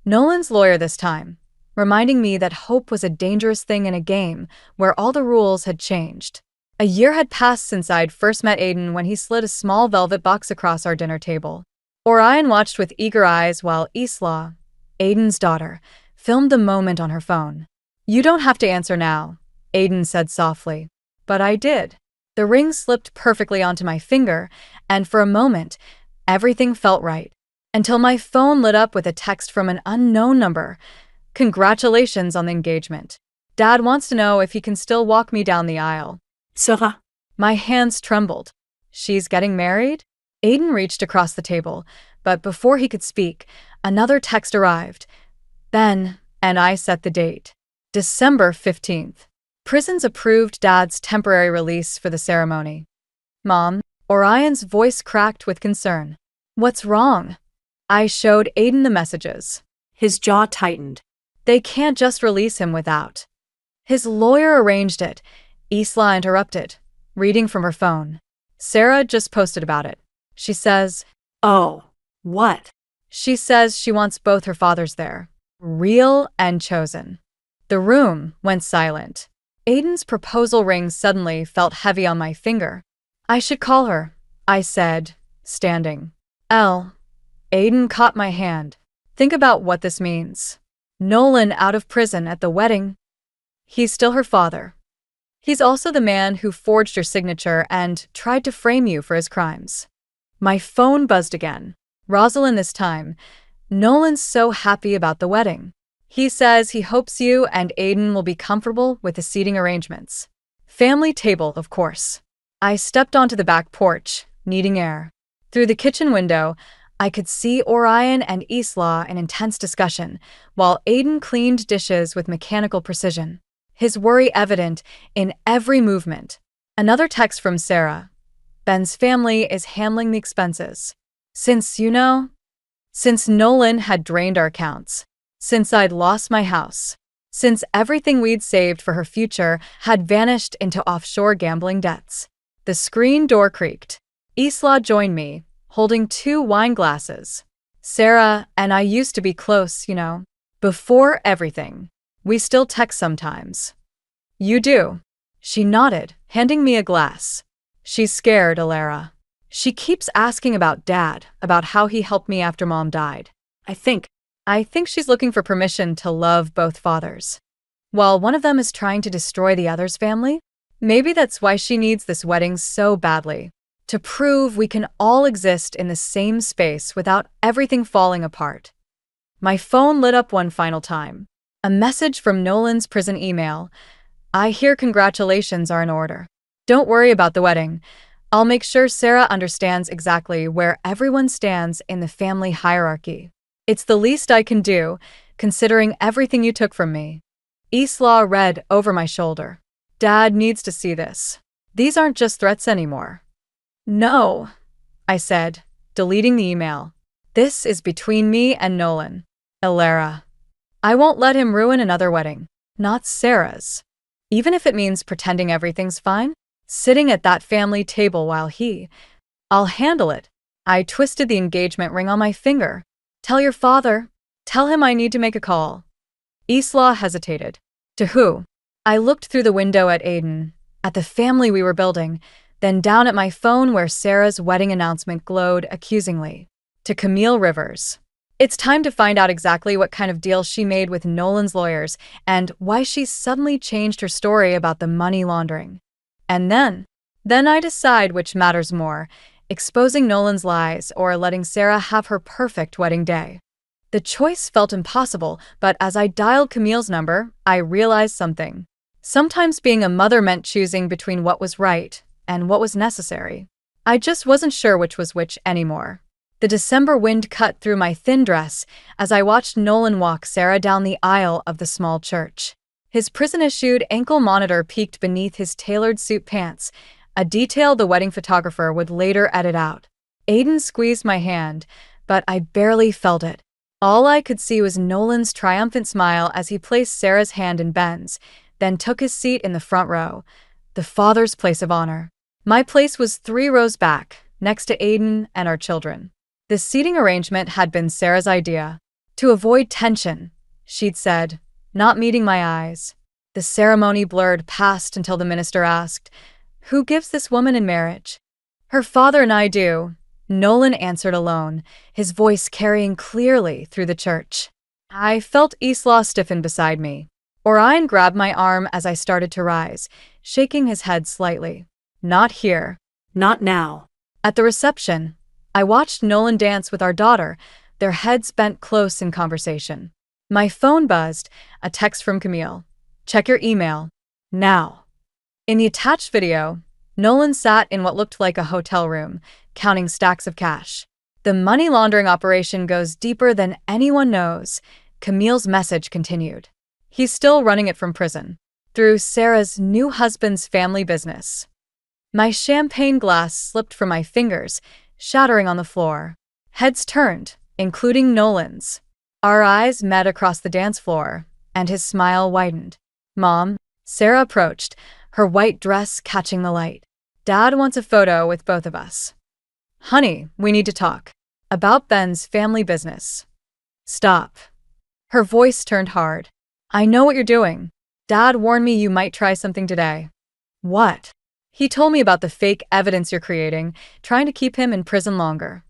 Nolan's lawyer this time, reminding me that hope was a dangerous thing in a game where all the rules had changed. A year had passed since I'd first met Aiden when he slid a small velvet box across our dinner table. Orion watched with eager eyes while Isla, Aiden's daughter, filmed the moment on her phone. You don't have to answer now, Aiden said softly. But I did. The ring slipped perfectly onto my finger, and for a moment, everything felt right. Until my phone lit up with a text from an unknown number. Congratulations on the engagement. Dad wants to know if he can still walk me down the aisle. Sarah. My hands trembled. She's getting married? Aiden reached across the table, but before he could speak, another text arrived. Ben and I set the date. December 15th. Prisons approved Dad's temporary release for the ceremony. Mom, Orion's voice cracked with concern. What's wrong? I showed Aiden the messages. His jaw tightened. They can't just release him without. His lawyer arranged it. Isla interrupted, reading from her phone. Sarah just posted about it. She says, Oh, what? She says she wants both her fathers there. Real and chosen. The room went silent. Aiden's proposal ring suddenly felt heavy on my finger. I should call her, I said, standing. Aiden caught my hand. Think about what this means. Nolan out of prison at the wedding. He's still her father. He's also the man who forged your signature and tried to frame you for his crimes. My phone buzzed again. Rosalind this time. Nolan's so happy about the wedding. He says he hopes you and Aiden will be comfortable with the seating arrangements. Family table, of course. I stepped onto the back porch, needing air. Through the kitchen window, I could see Orion and Isla in intense discussion, while Aiden cleaned dishes with mechanical precision, his worry evident in every movement. Another text from Sarah. Ben's family is handling the expenses. Since Nolan had drained our accounts. Since I'd lost my house. Since everything we'd saved for her future had vanished into offshore gambling debts. The screen door creaked. Isla joined me, holding 2 wine glasses. Sarah and I used to be close, you know. Before everything. We still text sometimes. You do? She nodded, handing me a glass. She's scared, Alara. She keeps asking about Dad, about how he helped me after Mom died. I think she's looking for permission to love both fathers. While one of them is trying to destroy the other's family, maybe that's why she needs this wedding so badly. To prove we can all exist in the same space without everything falling apart. My phone lit up one final time. A message from Nolan's prison email. I hear congratulations are in order. Don't worry about the wedding. I'll make sure Sarah understands exactly where everyone stands in the family hierarchy. It's the least I can do, considering everything you took from me. Isla read over my shoulder. Dad needs to see this. These aren't just threats anymore. No, I said, deleting the email. This is between me and Nolan. Alara. I won't let him ruin another wedding. Not Sarah's. Even if it means pretending everything's fine. Sitting at that family table while I'll handle it. I twisted the engagement ring on my finger. Tell your father. Tell him I need to make a call. Isla hesitated. To who? I looked through the window at Aiden, at the family we were building, then down at my phone where Sarah's wedding announcement glowed accusingly. To Camille Rivers. It's time to find out exactly what kind of deal she made with Nolan's lawyers and why she suddenly changed her story about the money laundering. And then I decide which matters more, exposing Nolan's lies or letting Sarah have her perfect wedding day. The choice felt impossible, but as I dialed Camille's number, I realized something. Sometimes being a mother meant choosing between what was right and what was necessary. I just wasn't sure which was which anymore. The December wind cut through my thin dress as I watched Nolan walk Sarah down the aisle of the small church. His prison-issued ankle monitor peeked beneath his tailored suit pants, a detail the wedding photographer would later edit out. Aiden squeezed my hand, but I barely felt it. All I could see was Nolan's triumphant smile as he placed Sarah's hand in Ben's, then took his seat in the front row, the father's place of honor. My place was 3 rows back, next to Aiden and our children. The seating arrangement had been Sarah's idea. To avoid tension, she'd said, not meeting my eyes. The ceremony blurred past until the minister asked, "Who gives this woman in marriage?" "Her father and I do," Nolan answered alone, his voice carrying clearly through the church. I felt Isla stiffen beside me. Orion grabbed my arm as I started to rise, shaking his head slightly. Not here. Not now. At the reception, I watched Nolan dance with our daughter, their heads bent close in conversation. My phone buzzed, a text from Camille. Check your email. Now. In the attached video, Nolan sat in what looked like a hotel room, counting stacks of cash. The money laundering operation goes deeper than anyone knows, Camille's message continued. He's still running it from prison, through Sarah's new husband's family business. My champagne glass slipped from my fingers, shattering on the floor. Heads turned, including Nolan's. Our eyes met across the dance floor, and his smile widened. Mom, Sarah approached, her white dress catching the light. Dad wants a photo with both of us. Honey, we need to talk. About Ben's family business. Stop. Her voice turned hard. I know what you're doing. Dad warned me you might try something today. What? He told me about the fake evidence you're creating, trying to keep him in prison longer.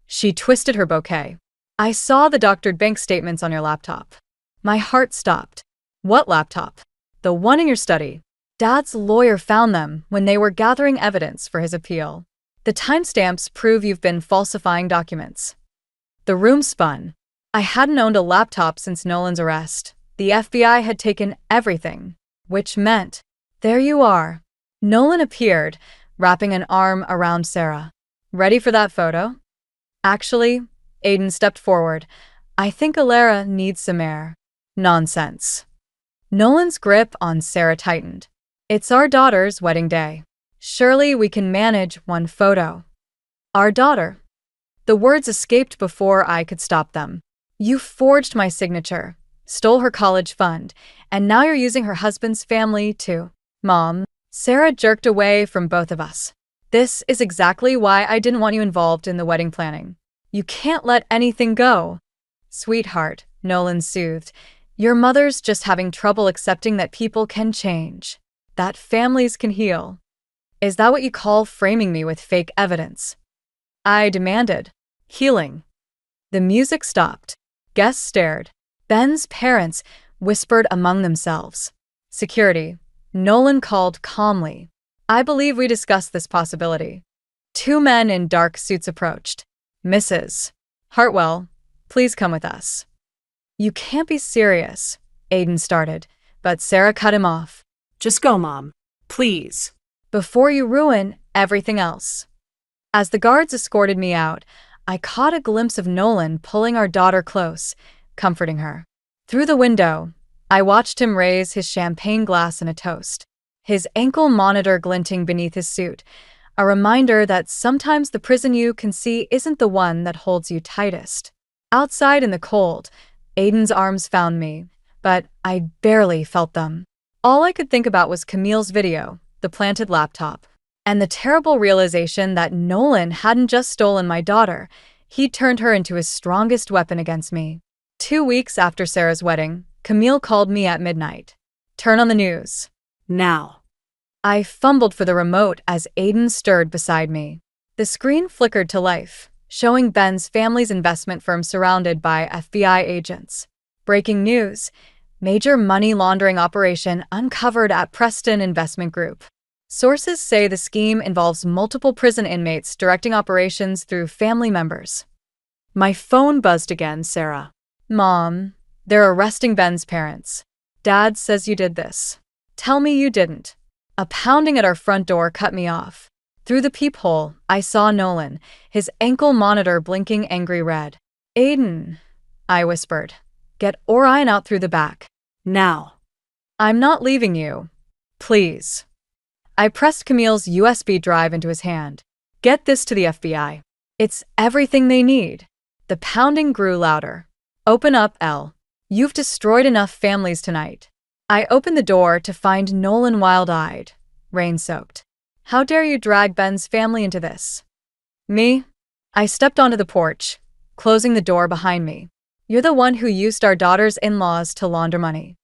She twisted her bouquet. I saw the doctored bank statements on your laptop. My heart stopped. What laptop? The one in your study. Dad's lawyer found them when they were gathering evidence for his appeal. The timestamps prove you've been falsifying documents. The room spun. I hadn't owned a laptop since Nolan's arrest. The FBI had taken everything, which meant, there you are. Nolan appeared, wrapping an arm around Sarah. Ready for that photo? Actually, Aiden stepped forward. I think Alara needs some air. Nonsense. Nolan's grip on Sarah tightened. It's our daughter's wedding day. Surely we can manage one photo. Our daughter. The words escaped before I could stop them. You forged my signature, stole her college fund, and now you're using her husband's family too. Mom, Sarah jerked away from both of us. This is exactly why I didn't want you involved in the wedding planning. You can't let anything go. Sweetheart, Nolan soothed. Your mother's just having trouble accepting that people can change, that families can heal. Is that what you call framing me with fake evidence? I demanded. Healing. The music stopped. Guests stared. Ben's parents whispered among themselves. Security. Nolan called calmly. I believe we discussed this possibility. Two men in dark suits approached. Mrs. Hartwell, please come with us. You can't be serious, Aiden started, but Sarah cut him off. Just go, Mom. Please. Before you ruin everything else. As the guards escorted me out, I caught a glimpse of Nolan pulling our daughter close, comforting her. Through the window, I watched him raise his champagne glass in a toast, his ankle monitor glinting beneath his suit, a reminder that sometimes the prison you can see isn't the one that holds you tightest. Outside in the cold, Aiden's arms found me, but I barely felt them. All I could think about was Camille's video, the planted laptop, and the terrible realization that Nolan hadn't just stolen my daughter, he'd turned her into his strongest weapon against me. 2 weeks after Sarah's wedding, Camille called me at midnight. Turn on the news. Now. I fumbled for the remote as Aiden stirred beside me. The screen flickered to life, showing Ben's family's investment firm surrounded by FBI agents. Breaking news. Major money laundering operation uncovered at Preston Investment Group. Sources say the scheme involves multiple prison inmates directing operations through family members. My phone buzzed again, Sarah. Mom, they're arresting Ben's parents. Dad says you did this. Tell me you didn't. A pounding at our front door cut me off. Through the peephole, I saw Nolan, his ankle monitor blinking angry red. Aiden, I whispered. Get Orion out through the back. Now. I'm not leaving you. Please. I pressed Camille's USB drive into his hand. Get this to the FBI. It's everything they need. The pounding grew louder. Open up, Elle. You've destroyed enough families tonight. I opened the door to find Nolan wild-eyed, rain-soaked. How dare you drag Ben's family into this? Me? I stepped onto the porch, closing the door behind me. You're the one who used our daughter's in-laws to launder money.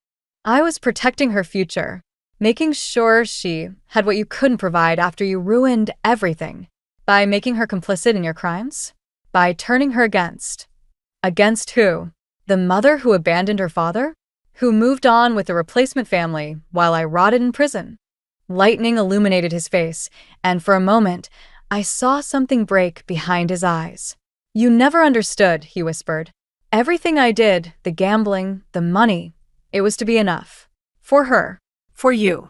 I was protecting her future, making sure she had what you couldn't provide after you ruined everything. By making her complicit in your crimes? By turning her against. Against who? The mother who abandoned her father? Who moved on with a replacement family while I rotted in prison? Lightning illuminated his face, and for a moment, I saw something break behind his eyes. You never understood, he whispered. Everything I did, the gambling, the money, it was to be enough. For her. For you.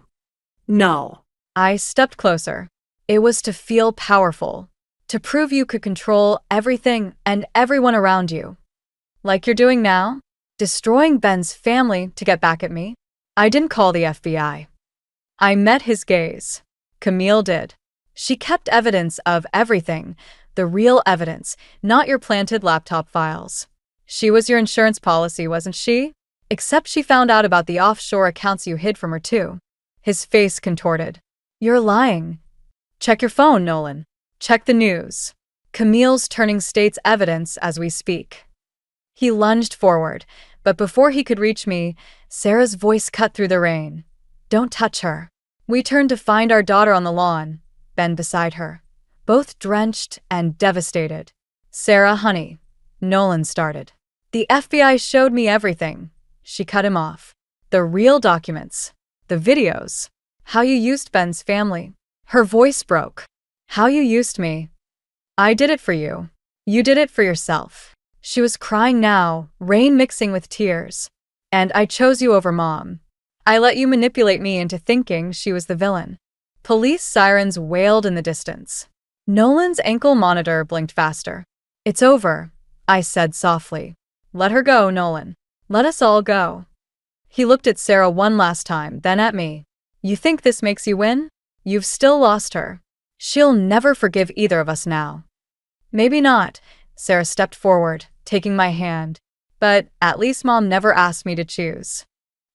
No. I stepped closer. It was to feel powerful. To prove you could control everything and everyone around you. Like you're doing now? Destroying Ben's family to get back at me? I didn't call the FBI. I met his gaze. Camille did. She kept evidence of everything, the real evidence, not your planted laptop files. She was your insurance policy, wasn't she? Except she found out about the offshore accounts you hid from her too. His face contorted. You're lying. Check your phone, Nolan. Check the news. Camille's turning state's evidence as we speak. He lunged forward, but before he could reach me, Sarah's voice cut through the rain. Don't touch her. We turned to find our daughter on the lawn, Ben beside her, both drenched and devastated. Sarah, honey, Nolan started. The FBI showed me everything. She cut him off. The real documents. The videos. How you used Ben's family. Her voice broke. How you used me. I did it for you. You did it for yourself. She was crying now, rain mixing with tears. And I chose you over Mom. I let you manipulate me into thinking she was the villain. Police sirens wailed in the distance. Nolan's ankle monitor blinked faster. It's over, I said softly. Let her go, Nolan. Let us all go. He looked at Sarah one last time, then at me. You think this makes you win? You've still lost her. She'll never forgive either of us now. Maybe not. Sarah stepped forward, taking my hand. But at least Mom never asked me to choose.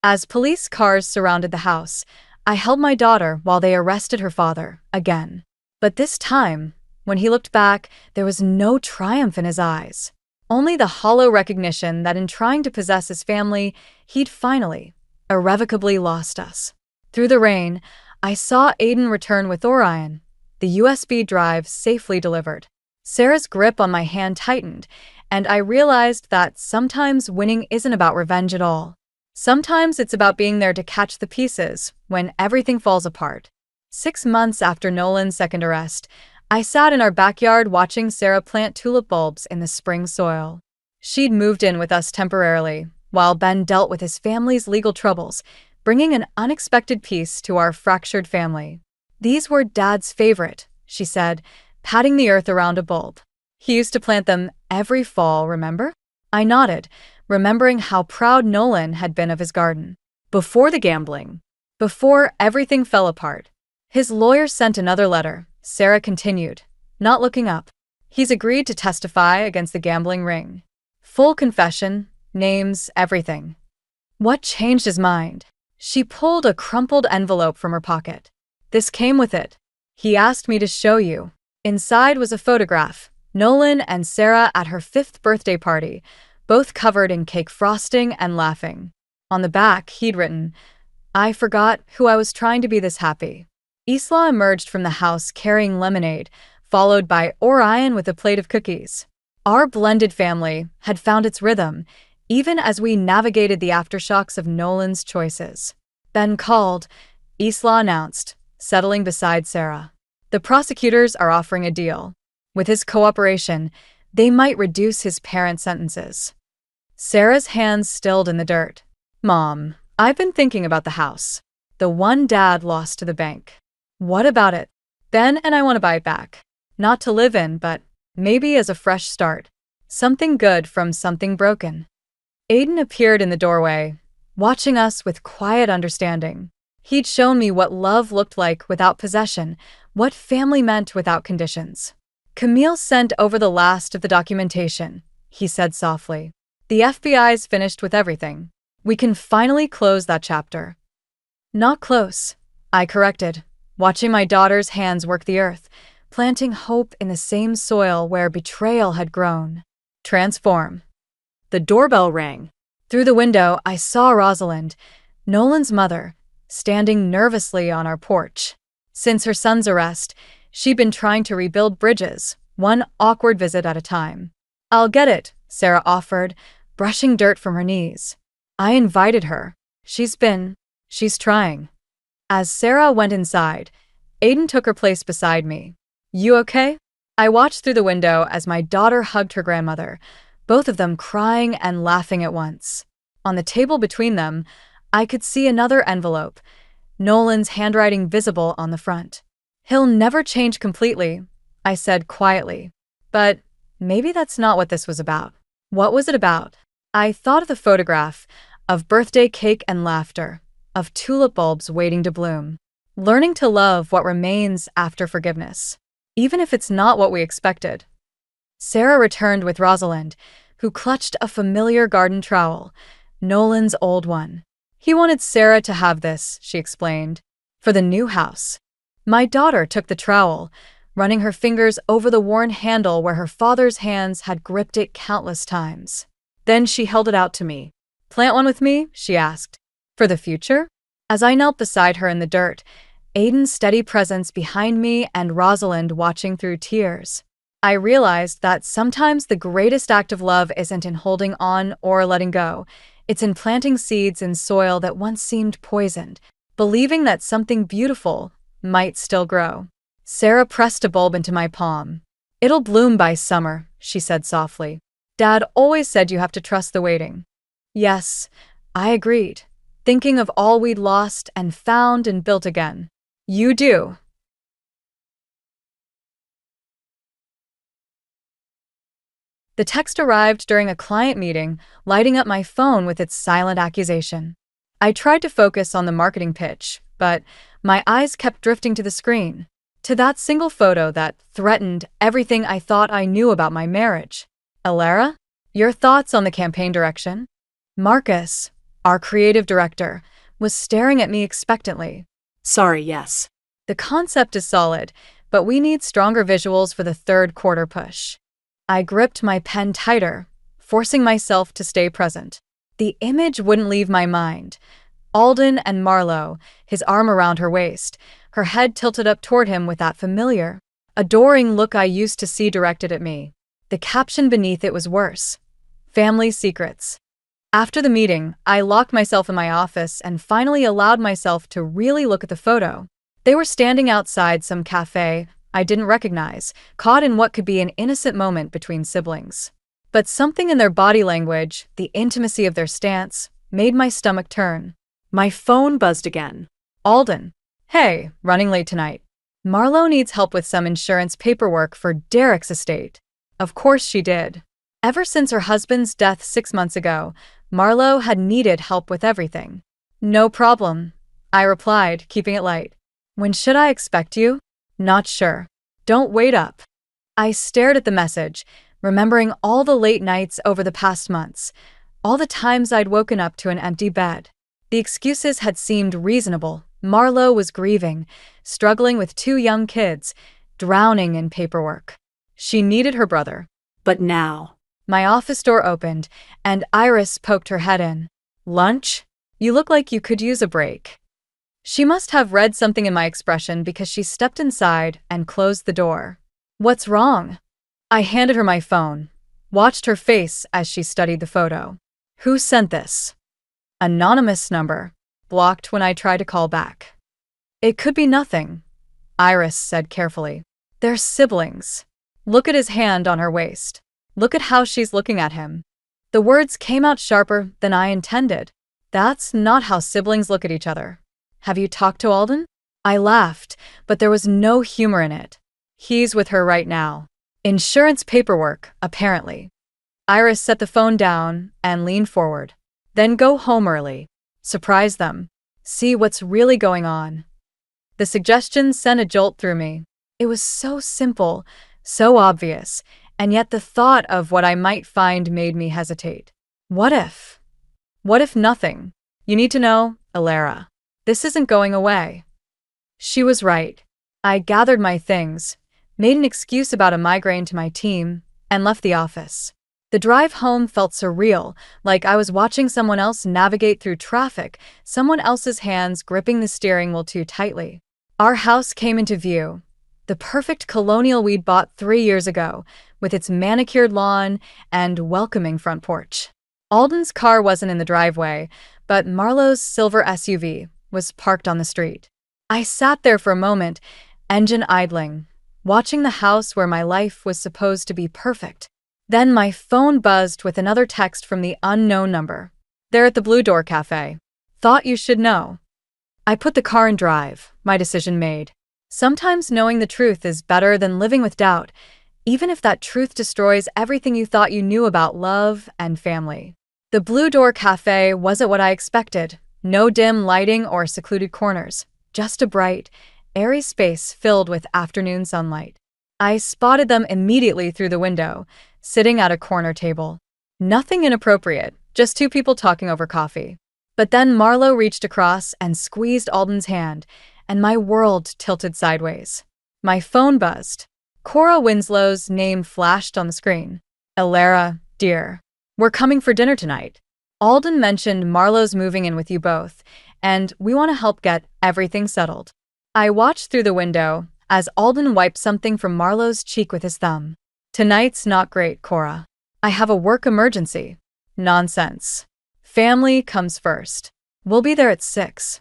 As police cars surrounded the house, I held my daughter while they arrested her father, again. But this time, when he looked back, there was no triumph in his eyes. Only the hollow recognition that in trying to possess his family, he'd finally, irrevocably lost us. Through the rain, I saw Aiden return with Orion, the USB drive safely delivered. Sarah's grip on my hand tightened, and I realized that sometimes winning isn't about revenge at all. Sometimes it's about being there to catch the pieces when everything falls apart. 6 months after Nolan's second arrest, I sat in our backyard watching Sarah plant tulip bulbs in the spring soil. She'd moved in with us temporarily, while Ben dealt with his family's legal troubles, bringing an unexpected piece to our fractured family. "These were Dad's favorite," she said, patting the earth around a bulb. "He used to plant them every fall, remember?" I nodded, remembering how proud Nolan had been of his garden. Before the gambling. Before everything fell apart. His lawyer sent another letter, Sarah continued, not looking up. "He's agreed to testify against the gambling ring. Full confession, names, everything." What changed his mind? She pulled a crumpled envelope from her pocket. "This came with it. He asked me to show you." Inside was a photograph, Nolan and Sarah at her 5th birthday party, both covered in cake frosting and laughing. On the back, he'd written, "I forgot who I was trying to be this happy." Isla emerged from the house carrying lemonade, followed by Orion with a plate of cookies. Our blended family had found its rhythm, even as we navigated the aftershocks of Nolan's choices. "Ben called," Isla announced, settling beside Sarah. "The prosecutors are offering a deal. With his cooperation, they might reduce his parent sentences." Sarah's hands stilled in the dirt. "Mom, I've been thinking about the house. The one Dad lost to the bank. What about it? Ben and I want to buy it back. Not to live in, but maybe as a fresh start. Something good from something broken." Aiden appeared in the doorway, watching us with quiet understanding. He'd shown me what love looked like without possession, what family meant without conditions. "Camille sent over the last of the documentation," he said softly. "The FBI's finished with everything. We can finally close that chapter." "Not close," I corrected, watching my daughter's hands work the earth, planting hope in the same soil where betrayal had grown. "Transform." The doorbell rang. Through the window, I saw Rosalind, Nolan's mother, standing nervously on our porch. Since her son's arrest, she'd been trying to rebuild bridges, one awkward visit at a time. "I'll get it," Sarah offered, brushing dirt from her knees. I invited her. She's trying. As Sarah went inside, Aiden took her place beside me. "You okay?" I watched through the window as my daughter hugged her grandmother, both of them crying and laughing at once. On the table between them, I could see another envelope, Nolan's handwriting visible on the front. "He'll never change completely," I said quietly. But maybe that's not what this was about. What was it about? I thought of the photograph, of birthday cake and laughter, of tulip bulbs waiting to bloom. Learning to love what remains after forgiveness, even if it's not what we expected. Sarah returned with Rosalind, who clutched a familiar garden trowel, Nolan's old one. "He wanted Sarah to have this," she explained, "for the new house." My daughter took the trowel, running her fingers over the worn handle where her father's hands had gripped it countless times. Then she held it out to me. "Plant one with me?" she asked. "For the future?" As I knelt beside her in the dirt, Aiden's steady presence behind me and Rosalind watching through tears, I realized that sometimes the greatest act of love isn't in holding on or letting go. It's in planting seeds in soil that once seemed poisoned, believing that something beautiful might still grow. Sarah pressed a bulb into my palm. "It'll bloom by summer," she said softly. "Dad always said you have to trust the waiting." Yes, I agreed, thinking of all we'd lost and found and built again. "You do." The text arrived during a client meeting, lighting up my phone with its silent accusation. I tried to focus on the marketing pitch, but my eyes kept drifting to the screen, to that single photo that threatened everything I thought I knew about my marriage. "Alara, Your thoughts on the campaign direction? Marcus, our creative director, was staring at me expectantly. Sorry, yes. The concept is solid, but we need stronger visuals for the third quarter push. I gripped my pen tighter, forcing myself to stay present. The image wouldn't leave my mind. Alden and Marlowe, his arm around her waist, her head tilted up toward him with that familiar, adoring look I used to see directed at me. The caption beneath it was worse. Family secrets. After the meeting, I locked myself in my office and finally allowed myself to really look at the photo. They were standing outside some cafe I didn't recognize, caught in what could be an innocent moment between siblings. But something in their body language, the intimacy of their stance, made my stomach turn. My phone buzzed again. Alden. Hey, running late tonight. Marlowe needs help with some insurance paperwork for Derek's estate. Of course she did. Ever since her husband's death 6 months ago, Marlowe had needed help with everything. No problem, I replied, keeping it light. When should I expect you? Not sure. Don't wait up. I stared at the message, remembering all the late nights over the past months, all the times I'd woken up to an empty bed. The excuses had seemed reasonable. Marlowe was grieving, struggling with 2 young kids, drowning in paperwork. She needed her brother. But now. My office door opened, and Iris poked her head in. Lunch? You look like you could use a break. She must have read something in my expression because she stepped inside and closed the door. What's wrong? I handed her my phone, watched her face as she studied the photo. Who sent this? Anonymous number, blocked when I tried to call back. It could be nothing, Iris said carefully. They're siblings. Look at his hand on her waist. Look at how she's looking at him. The words came out sharper than I intended. That's not how siblings look at each other. Have you talked to Alden? I laughed, but there was no humor in it. He's with her right now. Insurance paperwork, apparently. Iris set the phone down and leaned forward. Then go home early. Surprise them. See what's really going on. The suggestion sent a jolt through me. It was so simple, so obvious, and yet the thought of what I might find made me hesitate. What if? What if nothing? You need to know, Alara. This isn't going away. She was right. I gathered my things, made an excuse about a migraine to my team, and left the office. The drive home felt surreal, like I was watching someone else navigate through traffic, someone else's hands gripping the steering wheel too tightly. Our house came into view, the perfect colonial we'd bought 3 years ago, with its manicured lawn and welcoming front porch. Alden's car wasn't in the driveway, but Marlowe's silver SUV was parked on the street. I sat there for a moment, engine idling, watching the house where my life was supposed to be perfect. Then my phone buzzed with another text from the unknown number. They're at the Blue Door Cafe. Thought you should know. I put the car in drive, my decision made. Sometimes knowing the truth is better than living with doubt, even if that truth destroys everything you thought you knew about love and family. The Blue Door Cafe wasn't what I expected. No dim lighting or secluded corners, just a bright, airy space filled with afternoon sunlight. I spotted them immediately through the window, sitting at a corner table. Nothing inappropriate, just 2 people talking over coffee. But then Marlowe reached across and squeezed Alden's hand, and my world tilted sideways. My phone buzzed. Cora Winslow's name flashed on the screen. Alara, dear. We're coming for dinner tonight. Alden mentioned Marlowe's moving in with you both, and we want to help get everything settled. I watched through the window as Alden wiped something from Marlowe's cheek with his thumb. Tonight's not great, Cora. I have a work emergency. Nonsense. Family comes first. We'll be there at 6.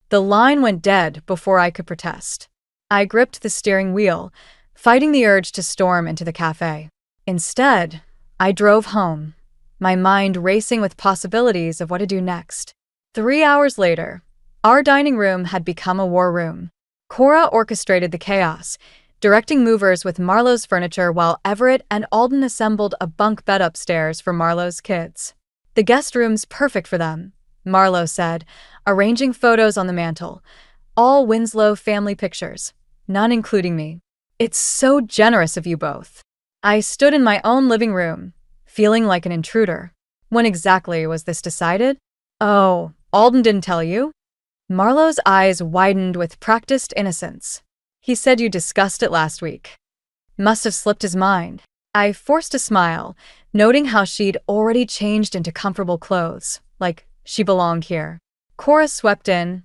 The line went dead before I could protest. I gripped the steering wheel, fighting the urge to storm into the cafe. Instead, I drove home, my mind racing with possibilities of what to do next. 3 hours later, our dining room had become a war room. Cora orchestrated the chaos, directing movers with Marlowe's furniture while Everett and Alden assembled a bunk bed upstairs for Marlowe's kids. The guest room's perfect for them, Marlowe said, arranging photos on the mantel. All Winslow family pictures, none including me. It's so generous of you both. I stood in my own living room, feeling like an intruder. When exactly was this decided? Oh, Alden didn't tell you? Marlowe's eyes widened with practiced innocence. He said you discussed it last week. Must have slipped his mind. I forced a smile, noting how she'd already changed into comfortable clothes, like she belonged here. Cora swept in,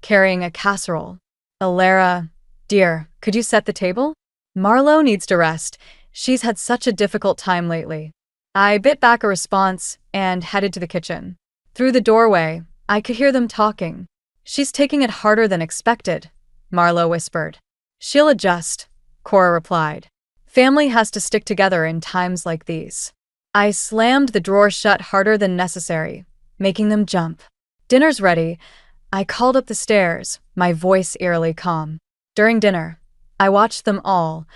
carrying a casserole. Alara, dear, could you set the table? Marlowe needs to rest. She's had such a difficult time lately. I bit back a response and headed to the kitchen. Through the doorway, I could hear them talking. She's taking it harder than expected, Marlowe whispered. She'll adjust, Cora replied. Family has to stick together in times like these. I slammed the drawer shut harder than necessary, making them jump. Dinner's ready. I called up the stairs, my voice eerily calm. During dinner, I watched them all,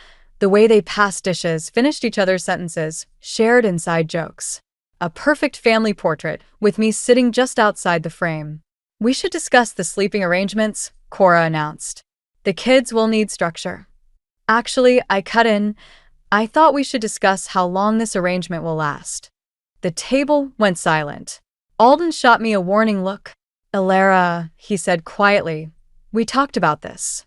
the way they passed dishes, finished each other's sentences, shared inside jokes. A perfect family portrait, with me sitting just outside the frame. We should discuss the sleeping arrangements, Cora announced. The kids will need structure. Actually, I cut in. I thought we should discuss how long this arrangement will last. The table went silent. Alden shot me a warning look. Alara, he said quietly, we talked about this.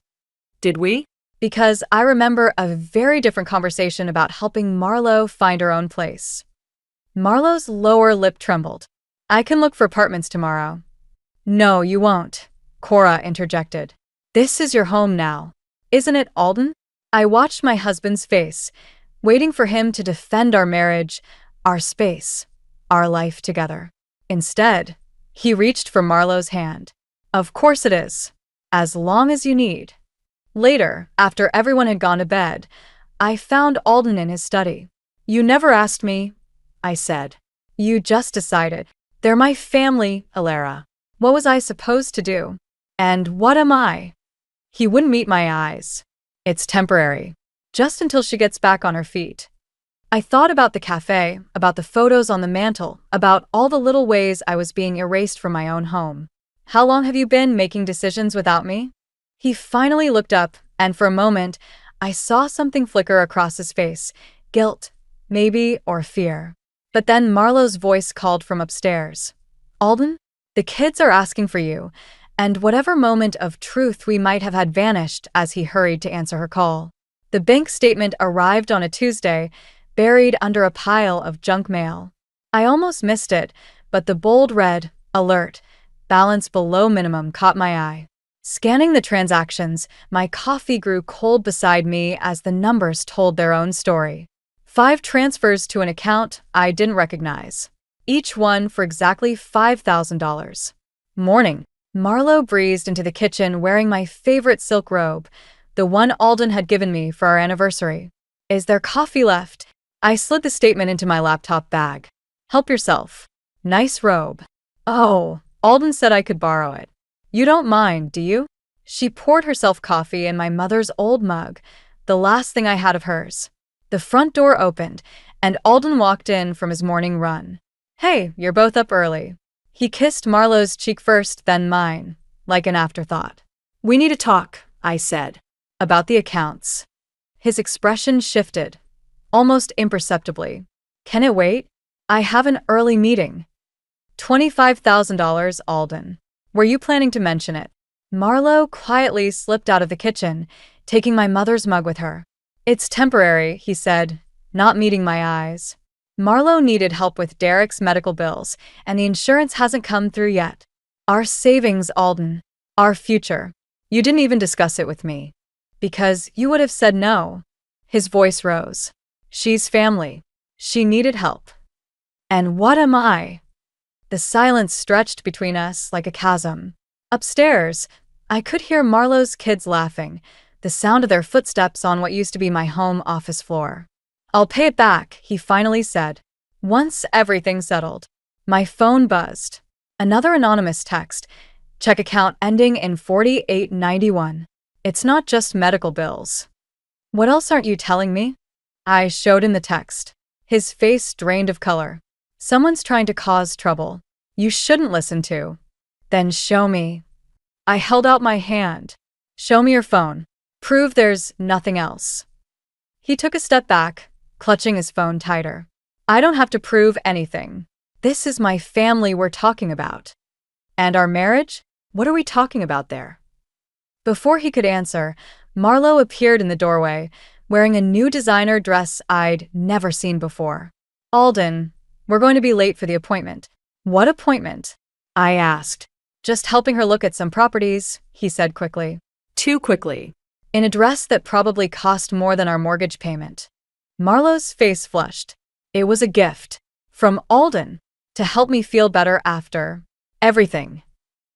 Did we? Because I remember a very different conversation about helping Marlowe find her own place. Marlowe's lower lip trembled. I can look for apartments tomorrow. No, you won't, Cora interjected. This is your home now. Isn't it, Alden? I watched my husband's face, waiting for him to defend our marriage, our space, our life together. Instead, he reached for Marlowe's hand. Of course it is. As long as you need. Later, after everyone had gone to bed, I found Alden in his study. You never asked me, I said. You just decided. They're my family, Alara. What was I supposed to do? And what am I? He wouldn't meet my eyes. It's temporary. Just until she gets back on her feet. I thought about the cafe, about the photos on the mantle, about all the little ways I was being erased from my own home. How long have you been making decisions without me? He finally looked up, and for a moment, I saw something flicker across his face. Guilt, maybe, or fear. But then Marlowe's voice called from upstairs. Alden, the kids are asking for you, and whatever moment of truth we might have had vanished as he hurried to answer her call. The bank statement arrived on a Tuesday, buried under a pile of junk mail. I almost missed it, but the bold red, alert, balance below minimum caught my eye. Scanning the transactions, my coffee grew cold beside me as the numbers told their own story. 5 transfers to an account I didn't recognize. Each one for exactly $5,000. Morning. Marlowe breezed into the kitchen wearing my favorite silk robe, the one Alden had given me for our anniversary. Is there coffee left? I slid the statement into my laptop bag. Help yourself. Nice robe. Oh, Alden said I could borrow it. You don't mind, do you? She poured herself coffee in my mother's old mug, the last thing I had of hers. The front door opened, and Alden walked in from his morning run. Hey, you're both up early. He kissed Marlowe's cheek first, then mine, like an afterthought. We need to talk, I said. About the accounts. His expression shifted, almost imperceptibly. Can it wait? I have an early meeting. $25,000, Alden. Were you planning to mention it? Marlowe quietly slipped out of the kitchen, taking my mother's mug with her. It's temporary, he said, not meeting my eyes. Marlowe needed help with Derek's medical bills, and the insurance hasn't come through yet. Our savings, Alden. Our future. You didn't even discuss it with me. Because you would have said no. His voice rose. She's family. She needed help. And what am I? The silence stretched between us like a chasm. Upstairs, I could hear Marlowe's kids laughing, the sound of their footsteps on what used to be my home office floor. I'll pay it back, he finally said. Once everything settled. My phone buzzed. Another anonymous text. Check account ending in 4891. It's not just medical bills. What else aren't you telling me? I showed him the text. His face drained of color. Someone's trying to cause trouble. You shouldn't listen to. Then show me. I held out my hand. Show me your phone. Prove there's nothing else. He took a step back, clutching his phone tighter. I don't have to prove anything. This is my family we're talking about. And our marriage? What are we talking about there? Before he could answer, Marlowe appeared in the doorway, wearing a new designer dress I'd never seen before. Alden, we're going to be late for the appointment. What appointment? I asked. Just helping her look at some properties, he said quickly. Too quickly. In a dress that probably cost more than our mortgage payment. Marlowe's face flushed. It was a gift. From Alden. To help me feel better after. Everything.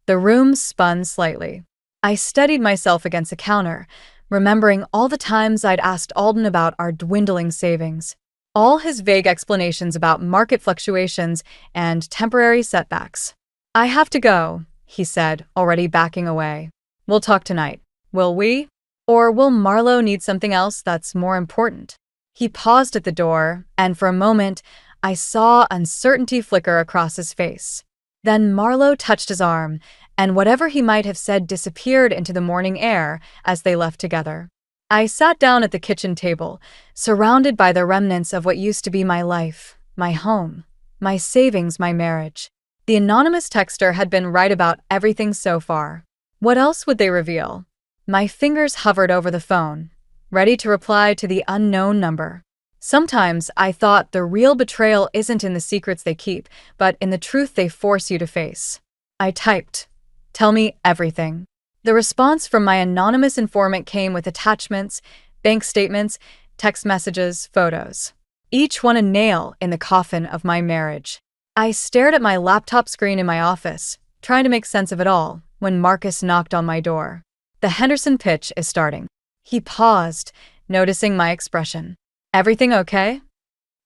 The room spun slightly. I steadied myself against the counter, remembering all the times I'd asked Alden about our dwindling savings. All his vague explanations about market fluctuations and temporary setbacks. I have to go, he said, already backing away. We'll talk tonight. Will we? Or will Marlowe need something else that's more important? He paused at the door, and for a moment, I saw uncertainty flicker across his face. Then Marlowe touched his arm, and whatever he might have said disappeared into the morning air as they left together. I sat down at the kitchen table, surrounded by the remnants of what used to be my life, my home, my savings, my marriage. The anonymous texter had been right about everything so far. What else would they reveal? My fingers hovered over the phone, ready to reply to the unknown number. Sometimes I thought the real betrayal isn't in the secrets they keep, but in the truth they force you to face. I typed, "Tell me everything." The response from my anonymous informant came with attachments, bank statements, text messages, photos. Each one a nail in the coffin of my marriage. I stared at my laptop screen in my office, trying to make sense of it all, when Marcus knocked on my door. "The Henderson pitch is starting." He paused, noticing my expression. "Everything okay?"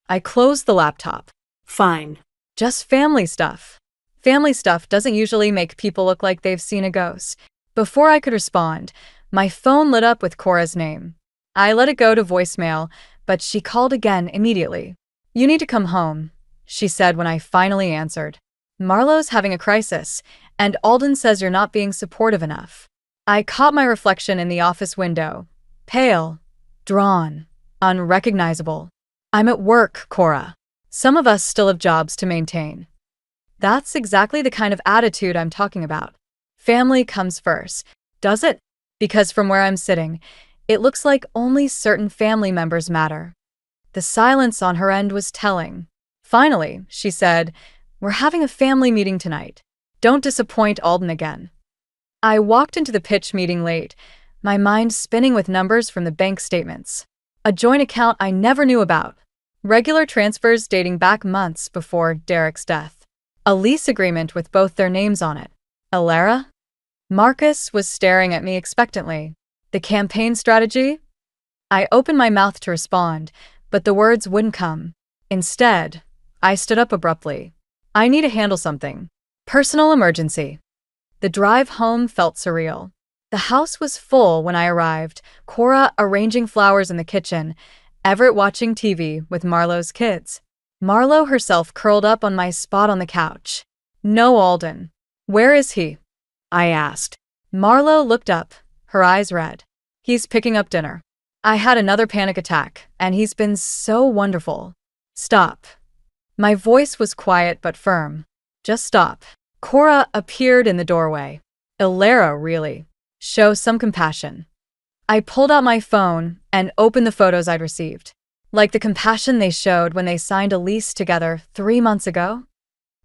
I closed the laptop. Fine. "Just family stuff." Family stuff doesn't usually make people look like they've seen a ghost. Before I could respond, my phone lit up with Cora's name. I let it go to voicemail, but she called again immediately. "You need to come home," she said when I finally answered. "Marlowe's having a crisis, and Alden says you're not being supportive enough." I caught my reflection in the office window. Pale, drawn, unrecognizable. "I'm at work, Cora. Some of us still have jobs to maintain." That's exactly the kind of attitude I'm talking about. Family comes first, does it? Because from where I'm sitting, it looks like only certain family members matter. The silence on her end was telling. Finally, she said, "We're having a family meeting tonight. Don't disappoint Alden again." I walked into the pitch meeting late, my mind spinning with numbers from the bank statements. A joint account I never knew about. Regular transfers dating back months before Derek's death. A lease agreement with both their names on it. Alara? Marcus was staring at me expectantly. The campaign strategy? I opened my mouth to respond, but the words wouldn't come. Instead, I stood up abruptly. "I need to handle something. Personal emergency." The drive home felt surreal. The house was full when I arrived, Cora arranging flowers in the kitchen, Everett watching TV with Marlowe's kids. Marlowe herself curled up on my spot on the couch. "No Alden. Where is he?" I asked. Marlowe looked up, her eyes red. "He's picking up dinner. I had another panic attack, and he's been so wonderful." "Stop." My voice was quiet but firm. "Just stop." Cora appeared in the doorway. "Alara, really. Show some compassion." I pulled out my phone and opened the photos I'd received. Like the compassion they showed when they signed a lease together 3 months ago.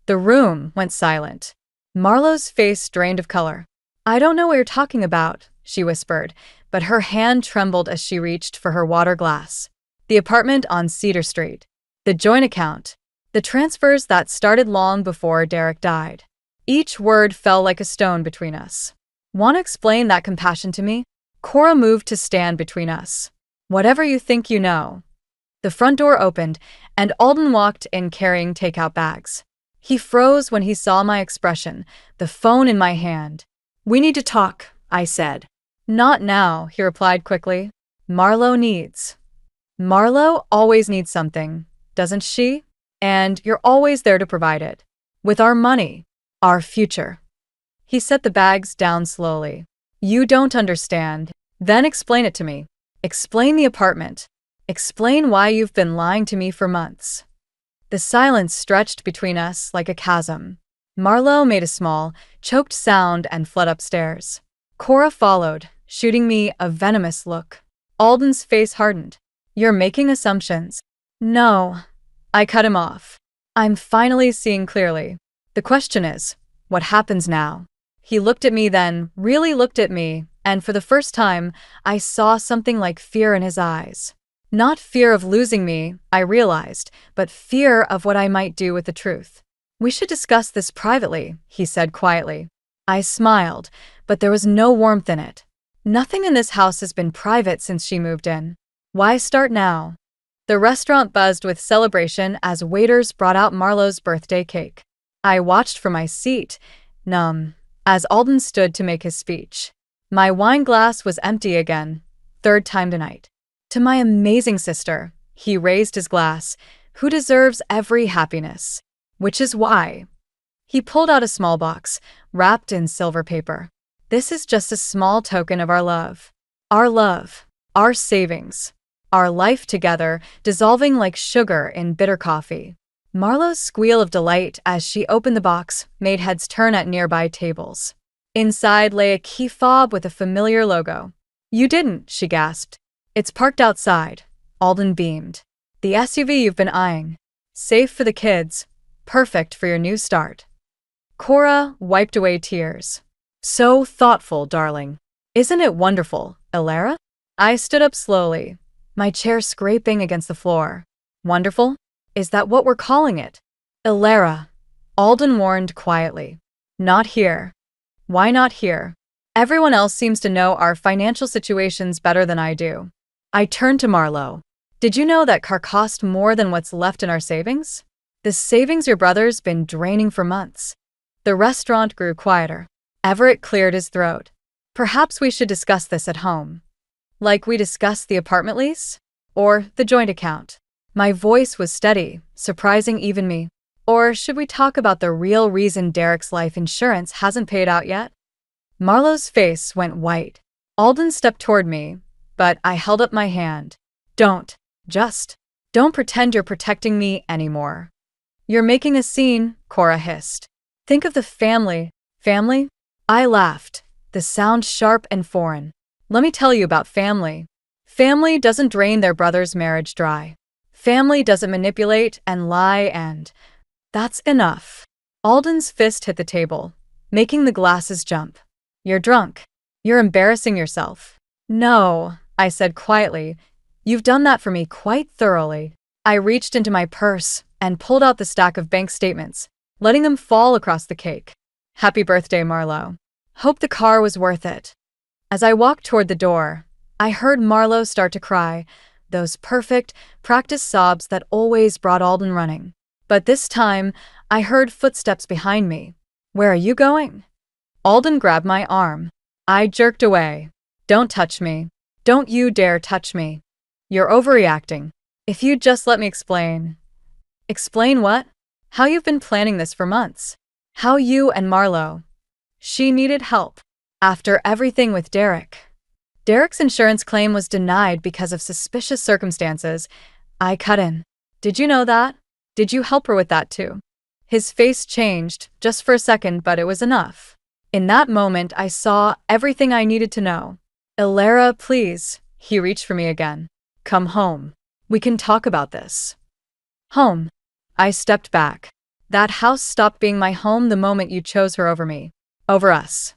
The room went silent. Marlowe's face drained of color. "I don't know what you're talking about," she whispered, but her hand trembled as she reached for her water glass. "The apartment on Cedar Street. The joint account. The transfers that started long before Derek died." Each word fell like a stone between us. "Want to explain that compassion to me?" Cora moved to stand between us. "Whatever you think you know." The front door opened, and Alden walked in carrying takeout bags. He froze when he saw my expression, the phone in my hand. "We need to talk," I said. "Not now," he replied quickly. "Marlowe needs." Marlowe always needs something, doesn't she? And you're always there to provide it. With our money, our future. He set the bags down slowly. "You don't understand. Then explain it to me. Explain the apartment. Explain why you've been lying to me for months." The silence stretched between us like a chasm. Marlo made a small, choked sound and fled upstairs. Cora followed, shooting me a venomous look. Alden's face hardened. You're making assumptions. No. I cut him off. I'm finally seeing clearly. The question is, what happens now? He looked at me then, really looked at me, and for the first time, I saw something like fear in his eyes. Not fear of losing me, I realized, but fear of what I might do with the truth. We should discuss this privately, he said quietly. I smiled, but there was no warmth in it. Nothing in this house has been private since she moved in. Why start now? The restaurant buzzed with celebration as waiters brought out Marlo's birthday cake. I watched from my seat, numb, as Alden stood to make his speech. My wine glass was empty again, third time tonight. To my amazing sister, he raised his glass, who deserves every happiness. Which is why. He pulled out a small box, wrapped in silver paper. This is just a small token of our love. Our savings. Our life together, dissolving like sugar in bitter coffee. Marlo's squeal of delight as she opened the box made heads turn at nearby tables. Inside lay a key fob with a familiar logo. You didn't, she gasped. It's parked outside. Alden beamed. The SUV you've been eyeing. Safe for the kids. Perfect for your new start. Cora wiped away tears. So thoughtful, darling. Isn't it wonderful, Elara? I stood up slowly, my chair scraping against the floor. Wonderful? Is that what we're calling it? Elara, Alden warned quietly. Not here. Why not here? Everyone else seems to know our financial situations better than I do. I turned to Marlo. Did you know that car cost more than what's left in our savings? The savings your brother's been draining for months. The restaurant grew quieter. Everett cleared his throat. Perhaps we should discuss this at home. Like we discussed the apartment lease? Or the joint account? My voice was steady, surprising even me. Or should we talk about the real reason Derek's life insurance hasn't paid out yet? Marlo's face went white. Alden stepped toward me, but I held up my hand. Don't pretend you're protecting me anymore. You're making a scene, Cora hissed. Think of the family. Family? I laughed, the sound sharp and foreign. Let me tell you about family. Family doesn't drain their brother's marriage dry. Family doesn't manipulate and lie and… That's enough. Alden's fist hit the table, making the glasses jump. You're drunk. You're embarrassing yourself. No, I said quietly. You've done that for me quite thoroughly. I reached into my purse and pulled out the stack of bank statements, letting them fall across the cake. Happy birthday, Marlo. Hope the car was worth it. As I walked toward the door, I heard Marlo start to cry, those perfect, practiced sobs that always brought Alden running. But this time, I heard footsteps behind me. Where are you going? Alden grabbed my arm. I jerked away. Don't touch me. Don't you dare touch me. You're overreacting. If you'd just let me explain. Explain what? How you've been planning this for months. How you and Marlo. She needed help. After everything with Derek. Derek's insurance claim was denied because of suspicious circumstances. I cut in. Did you know that? Did you help her with that too? His face changed, just for a second, but it was enough. In that moment, I saw everything I needed to know. Elara, please. He reached for me again. Come home. We can talk about this. Home. I stepped back. That house stopped being my home the moment you chose her over me. Over us.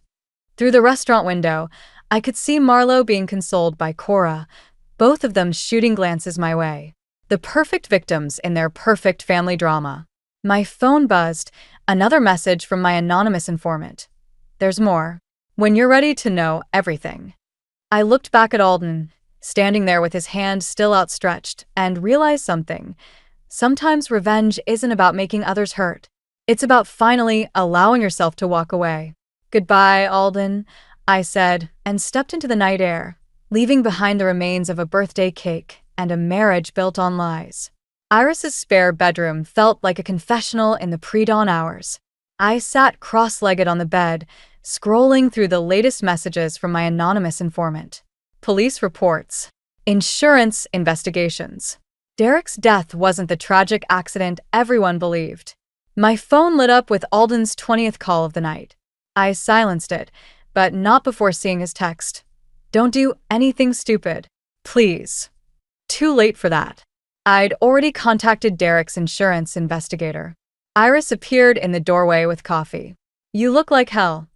Through the restaurant window, I could see Marlo being consoled by Cora, both of them shooting glances my way. The perfect victims in their perfect family drama. My phone buzzed, another message from my anonymous informant. There's more. When you're ready to know everything. I looked back at Alden, standing there with his hand still outstretched, and realized something. Sometimes revenge isn't about making others hurt. It's about finally allowing yourself to walk away. Goodbye, Alden, I said, and stepped into the night air, leaving behind the remains of a birthday cake and a marriage built on lies. Iris's spare bedroom felt like a confessional in the pre-dawn hours. I sat cross-legged on the bed, scrolling through the latest messages from my anonymous informant. Police reports. Insurance investigations. Derek's death wasn't the tragic accident everyone believed. My phone lit up with Alden's 20th call of the night. I silenced it, but not before seeing his text. "Don't do anything stupid. Please." Too late for that. I'd already contacted Derek's insurance investigator. Iris appeared in the doorway with coffee. "You look like hell."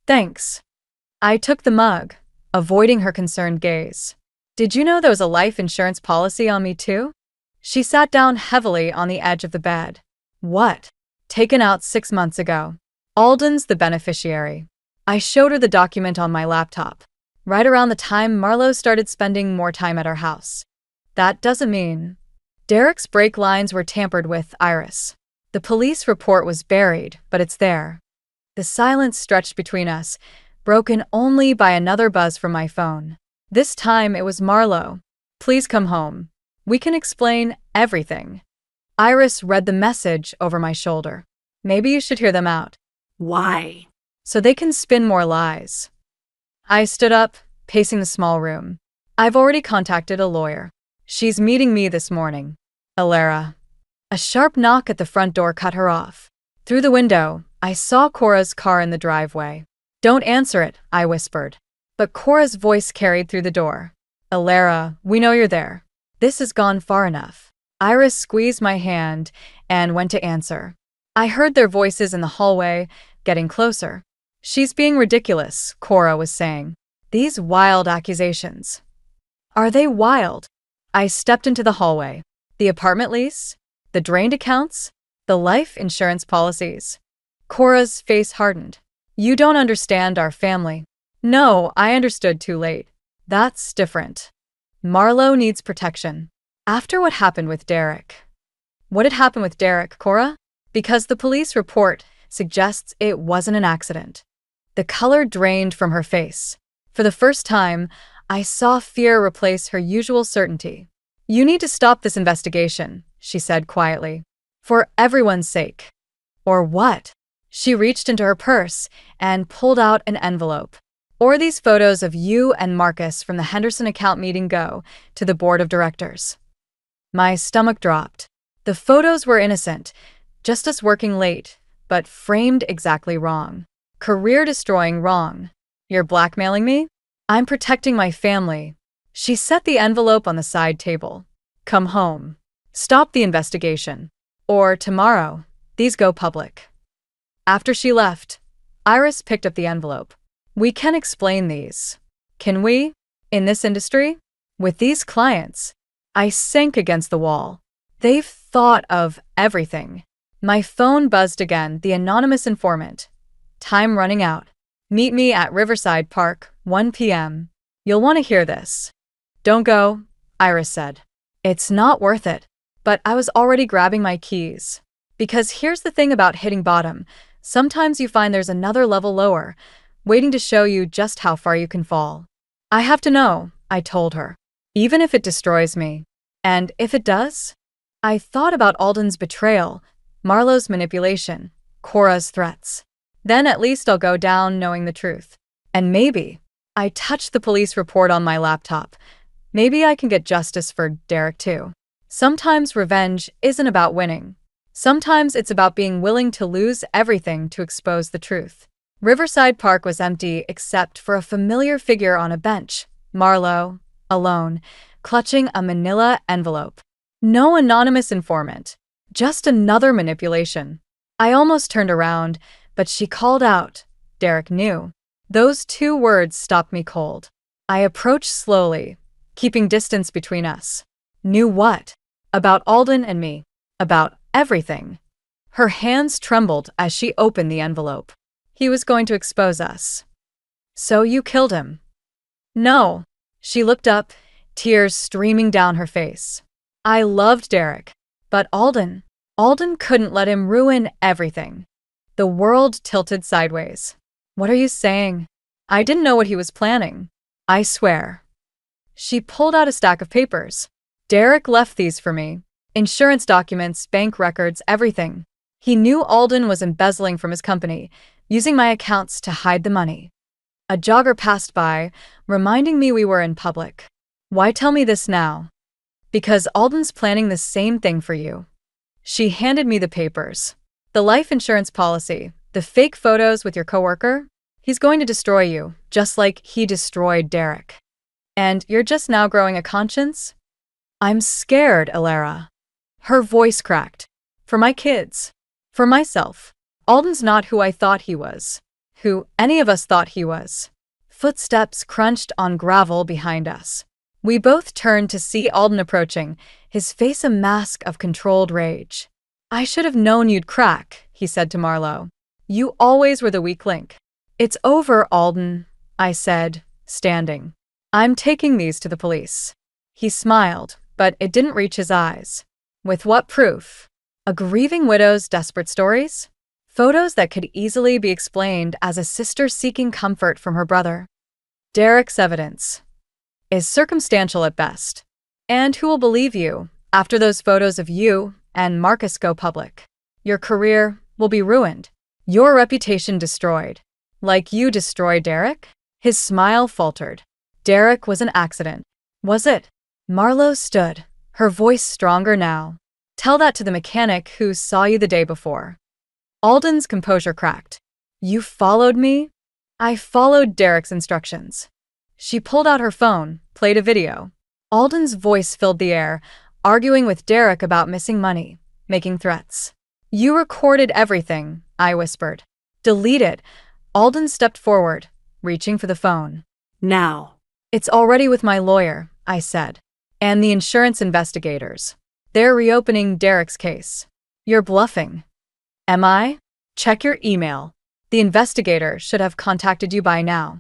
"Thanks." I took the mug, avoiding her concerned gaze. "Did you know there was a life insurance policy on me too?" She sat down heavily on the edge of the bed. "What?" "Taken out 6 months ago. Alden's the beneficiary." I showed her the document on my laptop, right around the time Marlo started spending more time at our house. "That doesn't mean—" Derek's brake lines were tampered with, Iris. "The police report was buried, but it's there." The silence stretched between us, broken only by another buzz from my phone. This time it was Marlo. "Please come home. We can explain everything." Iris read the message over my shoulder. "Maybe you should hear them out." Why? "So they can spin more lies." I stood up, pacing the small room. "I've already contacted a lawyer. She's meeting me this morning." "Alara." A sharp knock at the front door cut her off. Through the window, I saw Cora's car in the driveway. "Don't answer it," I whispered. But Cora's voice carried through the door. "Alara, we know you're there. This has gone far enough." Iris squeezed my hand and went to answer. I heard their voices in the hallway, getting closer. "She's being ridiculous," Cora was saying. "These wild accusations." Are they wild? I stepped into the hallway. The apartment lease? The drained accounts? The life insurance policies? Cora's face hardened. "You don't understand our family." "No, I understood too late. That's different. Marlo needs protection." After what happened with Derek. What had happened with Derek, Cora? Because the police report suggests it wasn't an accident. The color drained from her face. For the first time, I saw fear replace her usual certainty. "You need to stop this investigation," she said quietly. "For everyone's sake." "Or what?" She reached into her purse and pulled out an envelope. "Or these photos of you and Marcus from the Henderson account meeting go to the board of directors." My stomach dropped. The photos were innocent, just us working late, but framed exactly wrong. Career-destroying wrong. "You're blackmailing me?" "I'm protecting my family." She set the envelope on the side table. "Come home. Stop the investigation. Or tomorrow, these go public." After she left, Iris picked up the envelope. "We can explain these. Can we? In this industry? With these clients?" I sank against the wall. They've thought of everything. My phone buzzed again, the anonymous informant. "Time running out. Meet me at Riverside Park, 1 p.m. You'll want to hear this." "Don't go," Iris said. "It's not worth it." But I was already grabbing my keys. Because here's the thing about hitting bottom. Sometimes you find there's another level lower, waiting to show you just how far you can fall. "I have to know," I told her. "Even if it destroys me." "And if it does?" I thought about Alden's betrayal, Marlo's manipulation, Cora's threats. Then at least I'll go down knowing the truth. And maybe, I touched the police report on my laptop. Maybe I can get justice for Derek too. Sometimes revenge isn't about winning. Sometimes it's about being willing to lose everything to expose the truth. Riverside Park was empty except for a familiar figure on a bench, Marlo, alone, clutching a manila envelope. No anonymous informant, just another manipulation. I almost turned around, but she called out, "Derek knew." Those 2 words stopped me cold. I approached slowly, keeping distance between us. Knew what? About Alden and me. About everything. Her hands trembled as she opened the envelope. "He was going to expose us." "So you killed him?" "No." She looked up, tears streaming down her face. "I loved Derek. But Alden couldn't let him ruin everything." The world tilted sideways. "What are you saying?" "I didn't know what he was planning. I swear." She pulled out a stack of papers. "Derek left these for me. Insurance documents, bank records, everything. He knew Alden was embezzling from his company, using my accounts to hide the money." A jogger passed by, reminding me we were in public. "Why tell me this now?" Because Alden's planning the same thing for you. She handed me the papers. The life insurance policy, the fake photos with your coworker. He's going to destroy you, just like he destroyed Derek. And you're just now growing a conscience? I'm scared, Alara. Her voice cracked. For my kids. For myself. Alden's not who I thought he was. Who any of us thought he was. Footsteps crunched on gravel behind us. We both turned to see Alden approaching, his face a mask of controlled rage. I should have known you'd crack, he said to Marlo. You always were the weak link. It's over, Alden, I said, standing. I'm taking these to the police. He smiled, but it didn't reach his eyes. With what proof? A grieving widow's desperate stories? Photos that could easily be explained as a sister seeking comfort from her brother. Derek's evidence is circumstantial at best. And who will believe you after those photos of you and Marcus go public? Your career will be ruined. Your reputation destroyed. Like you destroyed Derek? His smile faltered. Derek was an accident. Was it? Marlo stood, her voice stronger now. Tell that to the mechanic who saw you the day before. Alden's composure cracked. You followed me? I followed Derek's instructions. She pulled out her phone, played a video. Alden's voice filled the air, arguing with Derek about missing money, making threats. You recorded everything, I whispered. Delete it. Alden stepped forward, reaching for the phone. Now. It's already with my lawyer, I said. And the insurance investigators. They're reopening Derek's case. You're bluffing. Am I? Check your email. The investigator should have contacted you by now.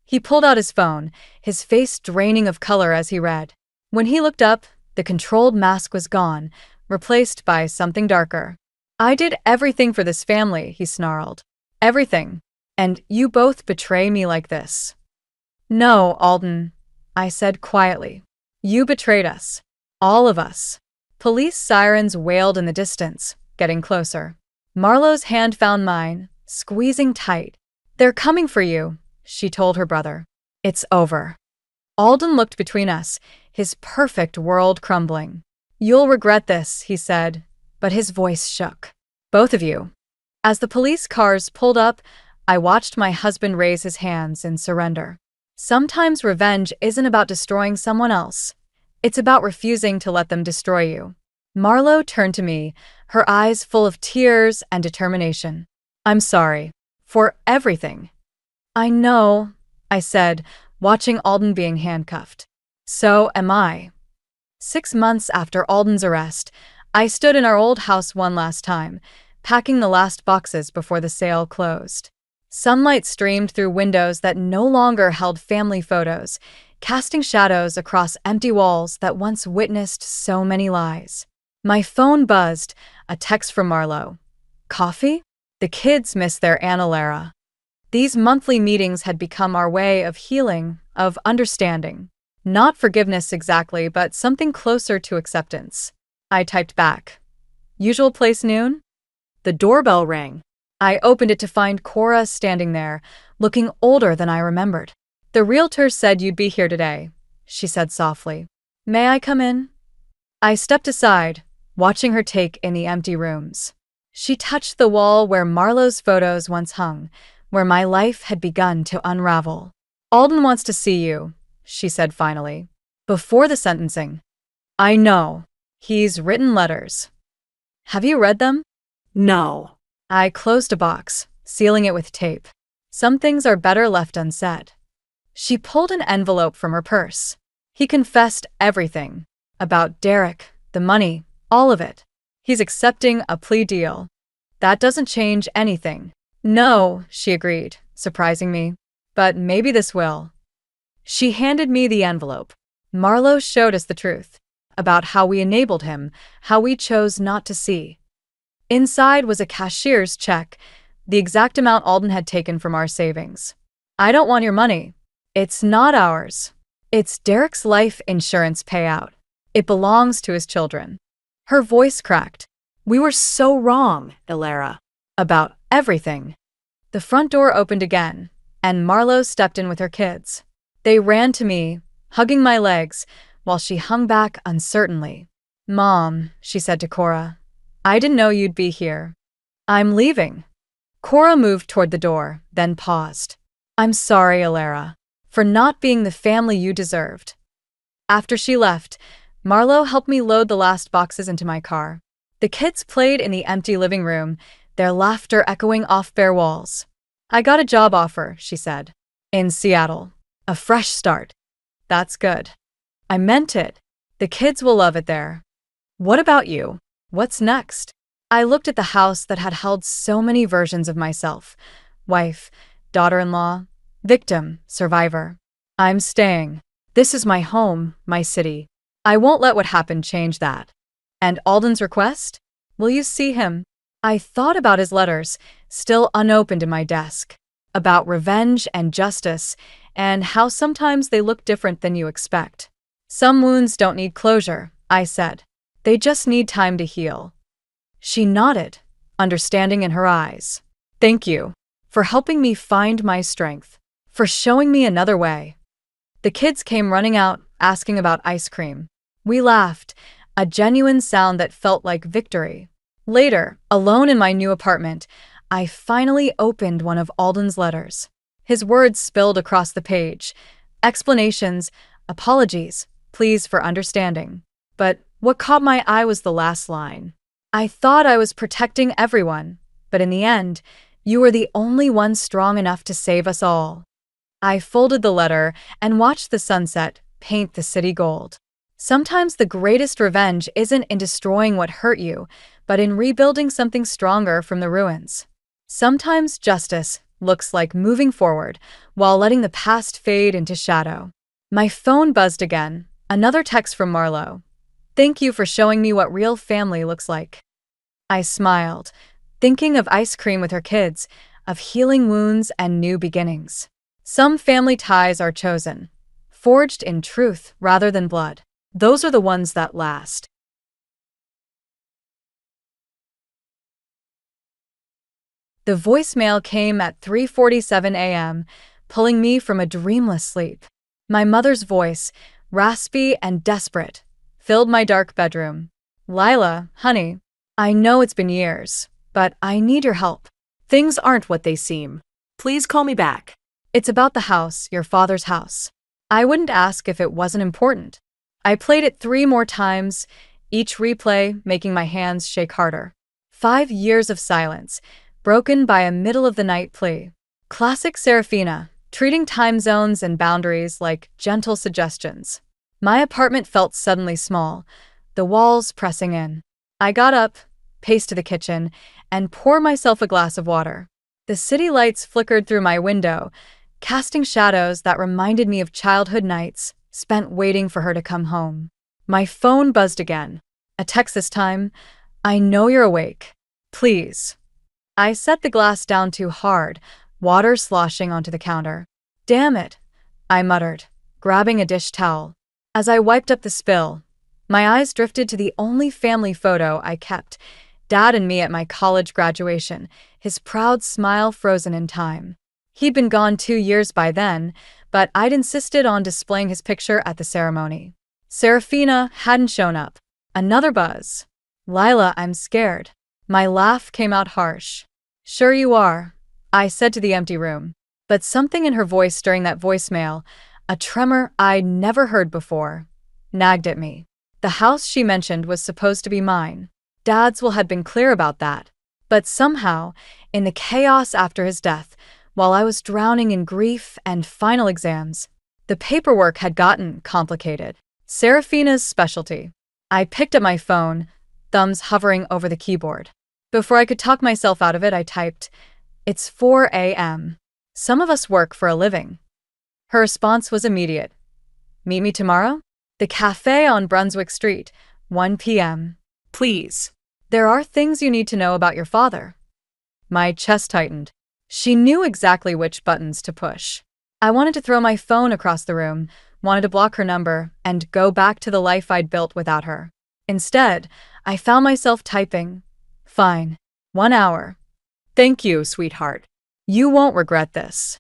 He pulled out his phone, his face draining of color as he read. When he looked up, the controlled mask was gone, replaced by something darker. I did everything for this family, he snarled. Everything. And you both betray me like this. No, Alden, I said quietly. You betrayed us. All of us. Police sirens wailed in the distance, getting closer. Marlo's hand found mine, squeezing tight. They're coming for you, she told her brother. It's over. Alden looked between us, his perfect world crumbling. You'll regret this, he said, but his voice shook. Both of you. As the police cars pulled up, I watched my husband raise his hands in surrender. Sometimes revenge isn't about destroying someone else. It's about refusing to let them destroy you. Marlo turned to me, her eyes full of tears and determination. I'm sorry. For everything. I know, I said, watching Alden being handcuffed. So am I. 6 months after Alden's arrest, I stood in our old house one last time, packing the last boxes before the sale closed. Sunlight streamed through windows that no longer held family photos, casting shadows across empty walls that once witnessed so many lies. My phone buzzed, a text from Marlo. Coffee? The kids miss their Aunt Alara. These monthly meetings had become our way of healing, of understanding. Not forgiveness exactly, but something closer to acceptance. I typed back. Usual place noon? The doorbell rang. I opened it to find Cora standing there, looking older than I remembered. The realtor said you'd be here today, she said softly. May I come in? I stepped aside, watching her take in the empty rooms. She touched the wall where Marlo's photos once hung, where my life had begun to unravel. Alden wants to see you, she said finally. Before the sentencing. I know. He's written letters. Have you read them? No. I closed a box, sealing it with tape. Some things are better left unsaid. She pulled an envelope from her purse. He confessed everything. About Derek, the money, all of it. He's accepting a plea deal. That doesn't change anything. No, she agreed, surprising me. But maybe this will. She handed me the envelope. Marlo showed us the truth. About how we enabled him, how we chose not to see. Inside was a cashier's check, the exact amount Alden had taken from our savings. I don't want your money. It's not ours. It's Derek's life insurance payout. It belongs to his children. Her voice cracked. We were so wrong, Alara. About everything. The front door opened again, and Marlo stepped in with her kids. They ran to me, hugging my legs, while she hung back uncertainly. "Mom," she said to Cora, "I didn't know you'd be here. I'm leaving." Cora moved toward the door, then paused. "I'm sorry, Alara, for not being the family you deserved." After she left, Marlo helped me load the last boxes into my car. The kids played in the empty living room, their laughter echoing off bare walls. "I got a job offer," she said. "In Seattle. A fresh start." "That's good." "I meant it. The kids will love it there." "What about you? What's next?" I looked at the house that had held so many versions of myself. Wife, daughter-in-law, victim, survivor. "I'm staying. This is my home, my city. I won't let what happened change that." "And Alden's request? Will you see him?" I thought about his letters, still unopened in my desk, about revenge and justice, and how sometimes they look different than you expect. "Some wounds don't need closure," I said. "They just need time to heal." She nodded, understanding in her eyes. "Thank you for helping me find my strength, for showing me another way." The kids came running out, asking about ice cream. We laughed, a genuine sound that felt like victory. Later, alone in my new apartment, I finally opened one of Alden's letters. His words spilled across the page. Explanations, apologies, pleas for understanding. But what caught my eye was the last line. "I thought I was protecting everyone, but in the end, you were the only one strong enough to save us all." I folded the letter and watched the sunset paint the city gold. Sometimes the greatest revenge isn't in destroying what hurt you, but in rebuilding something stronger from the ruins. Sometimes justice looks like moving forward while letting the past fade into shadow. My phone buzzed again, another text from Marlo. "Thank you for showing me what real family looks like." I smiled, thinking of ice cream with her kids, of healing wounds and new beginnings. Some family ties are chosen, forged in truth rather than blood. Those are the ones that last. The voicemail came at 3:47 a.m., pulling me from a dreamless sleep. My mother's voice, raspy and desperate, filled my dark bedroom. "Lila, honey, I know it's been years, but I need your help. Things aren't what they seem. Please call me back." It's about the house, your father's house. I wouldn't ask if it wasn't important. I played it 3 more times, each replay making my hands shake harder. 5 years of silence, broken by a middle-of-the-night plea. Classic Serafina, treating time zones and boundaries like gentle suggestions. My apartment felt suddenly small, the walls pressing in. I got up, paced to the kitchen, and poured myself a glass of water. The city lights flickered through my window, casting shadows that reminded me of childhood nights spent waiting for her to come home. My phone buzzed again. A text this time. "I know you're awake. Please." I set the glass down too hard, water sloshing onto the counter. "Damn it," I muttered, grabbing a dish towel. As I wiped up the spill, my eyes drifted to the only family photo I kept, Dad and me at my college graduation, his proud smile frozen in time. He'd been gone 2 years by then, but I'd insisted on displaying his picture at the ceremony. Serafina hadn't shown up. Another buzz. "Lila, I'm scared." My laugh came out harsh. "Sure you are," I said to the empty room. But something in her voice during that voicemail, a tremor I'd never heard before, nagged at me. The house she mentioned was supposed to be mine. Dad's will had been clear about that. But somehow, in the chaos after his death, while I was drowning in grief and final exams, the paperwork had gotten complicated. Serafina's specialty. I picked up my phone, thumbs hovering over the keyboard. Before I could talk myself out of it, I typed, "It's 4 a.m. Some of us work for a living." Her response was immediate. "Meet me tomorrow? The cafe on Brunswick Street, 1 p.m. Please. There are things you need to know about your father." My chest tightened. She knew exactly which buttons to push. I wanted to throw my phone across the room, wanted to block her number, and go back to the life I'd built without her. Instead, I found myself typing, "Fine. 1 hour. Thank you, sweetheart. You won't regret this."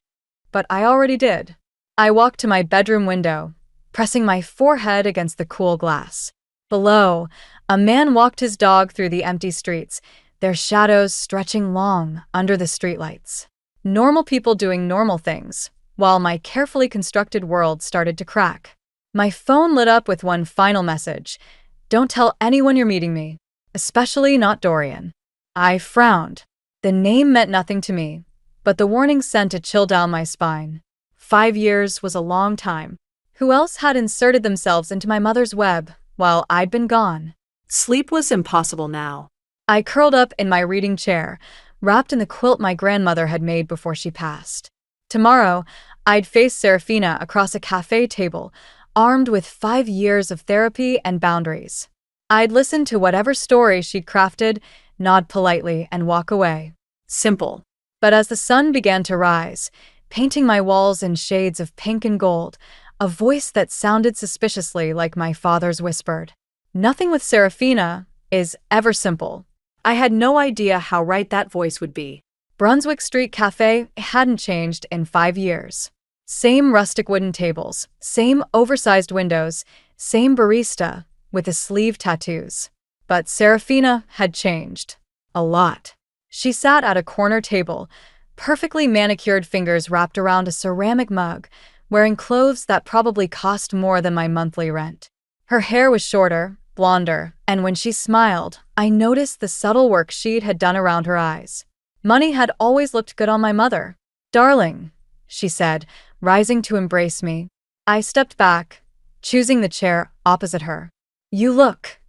But I already did. I walked to my bedroom window, pressing my forehead against the cool glass. Below, a man walked his dog through the empty streets, their shadows stretching long under the streetlights. Normal people doing normal things, while my carefully constructed world started to crack. My phone lit up with one final message. Don't tell anyone you're meeting me, especially not Dorian. I frowned. The name meant nothing to me, but the warning sent a chill down my spine. 5 years was a long time. Who else had inserted themselves into my mother's web while I'd been gone? Sleep was impossible now. I curled up in my reading chair, wrapped in the quilt my grandmother had made before she passed. Tomorrow, I'd face Serafina across a cafe table, armed with 5 years of therapy and boundaries. I'd listen to whatever story she'd crafted, nod politely, and walk away. Simple. But as the sun began to rise, painting my walls in shades of pink and gold, a voice that sounded suspiciously like my father's whispered, "Nothing with Serafina is ever simple." I had no idea how right that voice would be. Brunswick Street Cafe hadn't changed in 5 years. Same rustic wooden tables, same oversized windows, same barista with the sleeve tattoos. But Serafina had changed. A lot. She sat at a corner table, perfectly manicured fingers wrapped around a ceramic mug, wearing clothes that probably cost more than my monthly rent. Her hair was shorter, blonder, and when she smiled, I noticed the subtle work she'd had done around her eyes. Money had always looked good on my mother. "Darling," she said, rising to embrace me. I stepped back, choosing the chair opposite her. "You look."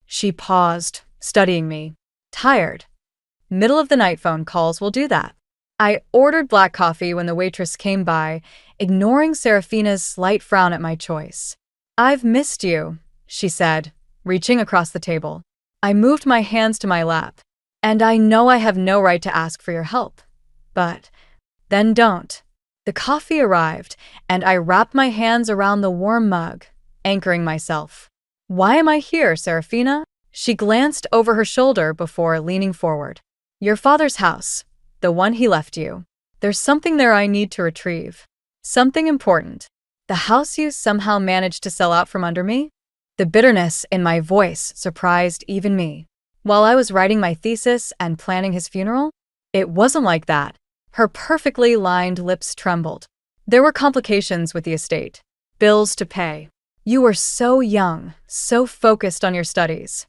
She paused, studying me. "Tired. Middle of the night phone calls will do that." I ordered black coffee when the waitress came by, ignoring Serafina's slight frown at my choice. "I've missed you," she said, reaching across the table. I moved my hands to my lap. "And I know I have no right to ask for your help. But then don't." The coffee arrived, and I wrapped my hands around the warm mug, anchoring myself. "Why am I here, Serafina?" She glanced over her shoulder before leaning forward. "Your father's house, the one he left you. There's something there I need to retrieve. Something important. The house you somehow managed to sell out from under me?" The bitterness in my voice surprised even me. While I was writing my thesis and planning his funeral, it wasn't like that. Her perfectly lined lips trembled. There were complications with the estate. Bills to pay. You were so young, so focused on your studies.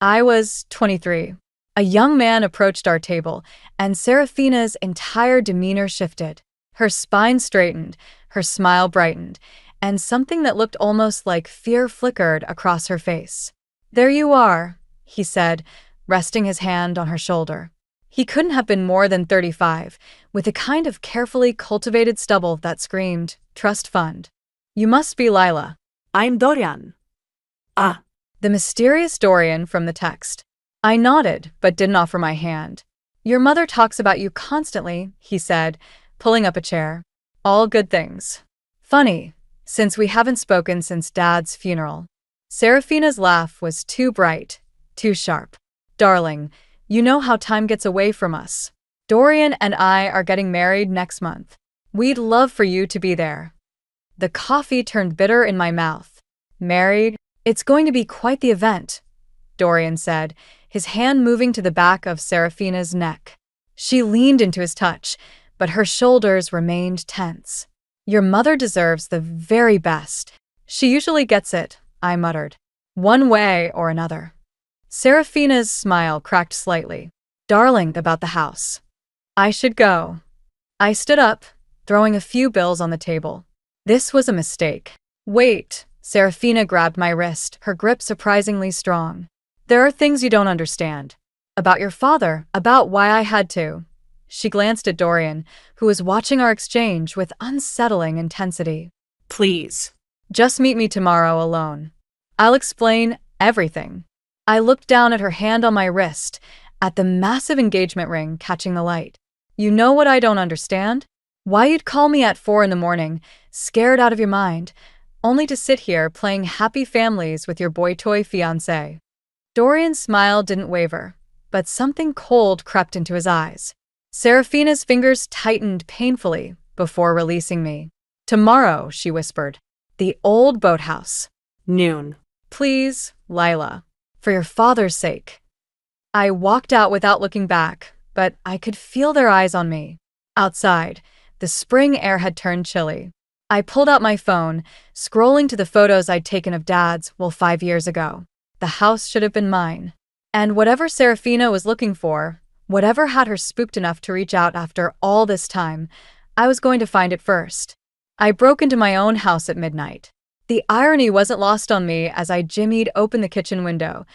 I was 23. A young man approached our table, and Serafina's entire demeanor shifted. Her spine straightened, her smile brightened, and something that looked almost like fear flickered across her face. "There you are," he said, resting his hand on her shoulder. He couldn't have been more than 35, with a kind of carefully cultivated stubble that screamed, "Trust fund." "You must be Lila." I'm Dorian. Ah. The mysterious Dorian from the text. I nodded, but didn't offer my hand. "Your mother talks about you constantly," he said, pulling up a chair. "All good things. Funny, since we haven't spoken since Dad's funeral." Serafina's laugh was too bright, too sharp. "Darling, you know how time gets away from us. Dorian and I are getting married next month. We'd love for you to be there." The coffee turned bitter in my mouth. "Married? It's going to be quite the event," Dorian said, his hand moving to the back of Serafina's neck. She leaned into his touch, but her shoulders remained tense. "Your mother deserves the very best. She usually gets it," I muttered. "One way or another." Serafina's smile cracked slightly. "Darling, about the house. I should go." I stood up, throwing a few bills on the table. This was a mistake. "Wait." Serafina grabbed my wrist, her grip surprisingly strong. "There are things you don't understand. About your father, about why I had to." She glanced at Dorian, who was watching our exchange with unsettling intensity. Please. "Just meet me tomorrow alone. I'll explain everything." I looked down at her hand on my wrist, at the massive engagement ring catching the light. "You know what I don't understand? Why you'd call me at 4 in the morning, scared out of your mind, only to sit here playing happy families with your boy toy fiancé." Dorian's smile didn't waver, but something cold crept into his eyes. Serafina's fingers tightened painfully before releasing me. "Tomorrow," she whispered. The old boathouse. Noon. Please, Lila. For your father's sake. I walked out without looking back, but I could feel their eyes on me. Outside, the spring air had turned chilly. I pulled out my phone, scrolling to the photos I'd taken of Dad's 5 years ago. The house should have been mine. And whatever Serafina was looking for, whatever had her spooked enough to reach out after all this time, I was going to find it first. I broke into my own house at midnight. The irony wasn't lost on me as I jimmied open the kitchen window,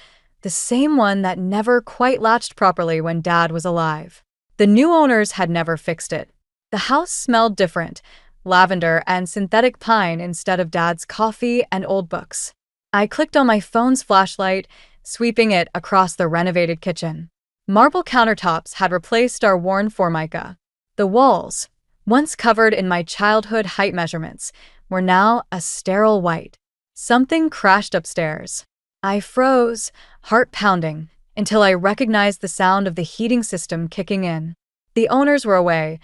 the same one that never quite latched properly when Dad was alive. The new owners had never fixed it. The house smelled different, lavender and synthetic pine instead of Dad's coffee and old books. I clicked on my phone's flashlight, sweeping it across the renovated kitchen. Marble countertops had replaced our worn formica. The walls, once covered in my childhood height measurements, were now a sterile white. Something crashed upstairs. I froze, heart pounding, until I recognized the sound of the heating system kicking in. The owners were away.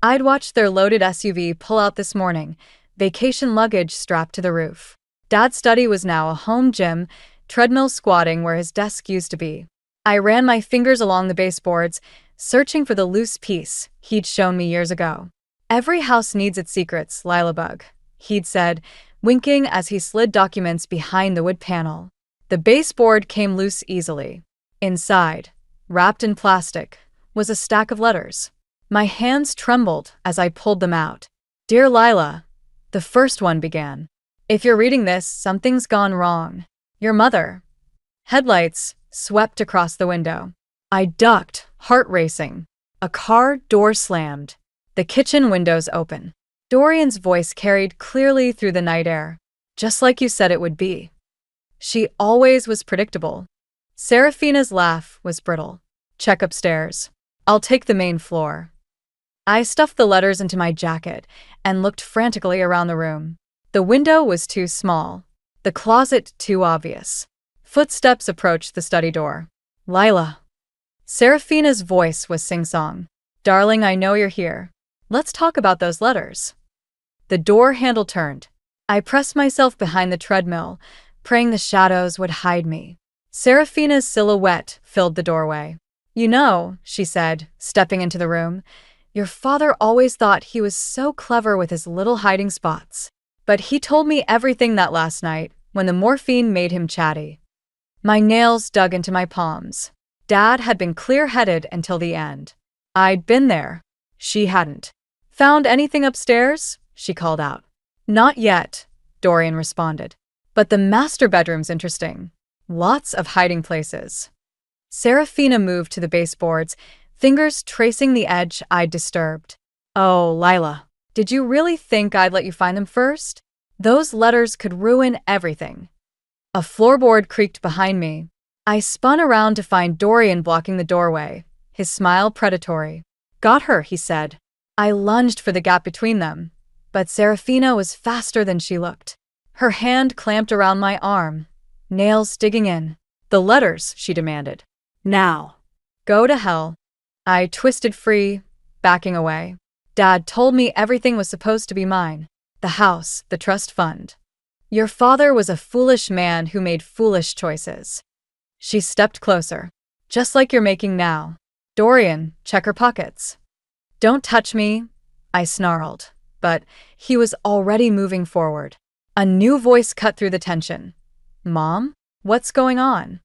I'd watched their loaded SUV pull out this morning, vacation luggage strapped to the roof. Dad's study was now a home gym, treadmill squatting where his desk used to be. I ran my fingers along the baseboards, searching for the loose piece he'd shown me years ago. Every house needs its secrets, Lilabug, he'd said, winking as he slid documents behind the wood panel. The baseboard came loose easily. Inside, wrapped in plastic, was a stack of letters. My hands trembled as I pulled them out. Dear Lila, the first one began. If you're reading this, something's gone wrong. Your mother. Headlights swept across the window. I ducked, heart racing. A car door slammed. The kitchen windows open. Dorian's voice carried clearly through the night air. Just like you said it would be. She always was predictable. Serafina's laugh was brittle. Check upstairs. I'll take the main floor. I stuffed the letters into my jacket and looked frantically around the room. The window was too small. The closet too obvious. Footsteps approached the study door. Lila. Serafina's voice was sing-song. Darling, I know you're here. Let's talk about those letters. The door handle turned. I pressed myself behind the treadmill, praying the shadows would hide me. Serafina's silhouette filled the doorway. You know, she said, stepping into the room, your father always thought he was so clever with his little hiding spots. But he told me everything that last night, when the morphine made him chatty. My nails dug into my palms. Dad had been clear-headed until the end. I'd been there. She hadn't. Found anything upstairs? She called out. Not yet, Dorian responded. But the master bedroom's interesting. Lots of hiding places. Serafina moved to the baseboards, fingers tracing the edge I'd disturbed. Oh, Lila, did you really think I'd let you find them first? Those letters could ruin everything. A floorboard creaked behind me. I spun around to find Dorian blocking the doorway, his smile predatory. Got her, he said. I lunged for the gap between them, but Serafina was faster than she looked. Her hand clamped around my arm, nails digging in. The letters, she demanded. Now. Go to hell. I twisted free, backing away. Dad told me everything was supposed to be mine. The house, the trust fund. Your father was a foolish man who made foolish choices. She stepped closer. Just like you're making now. Dorian, check her pockets. Don't touch me, I snarled, but he was already moving forward. A new voice cut through the tension. Mom? What's going on?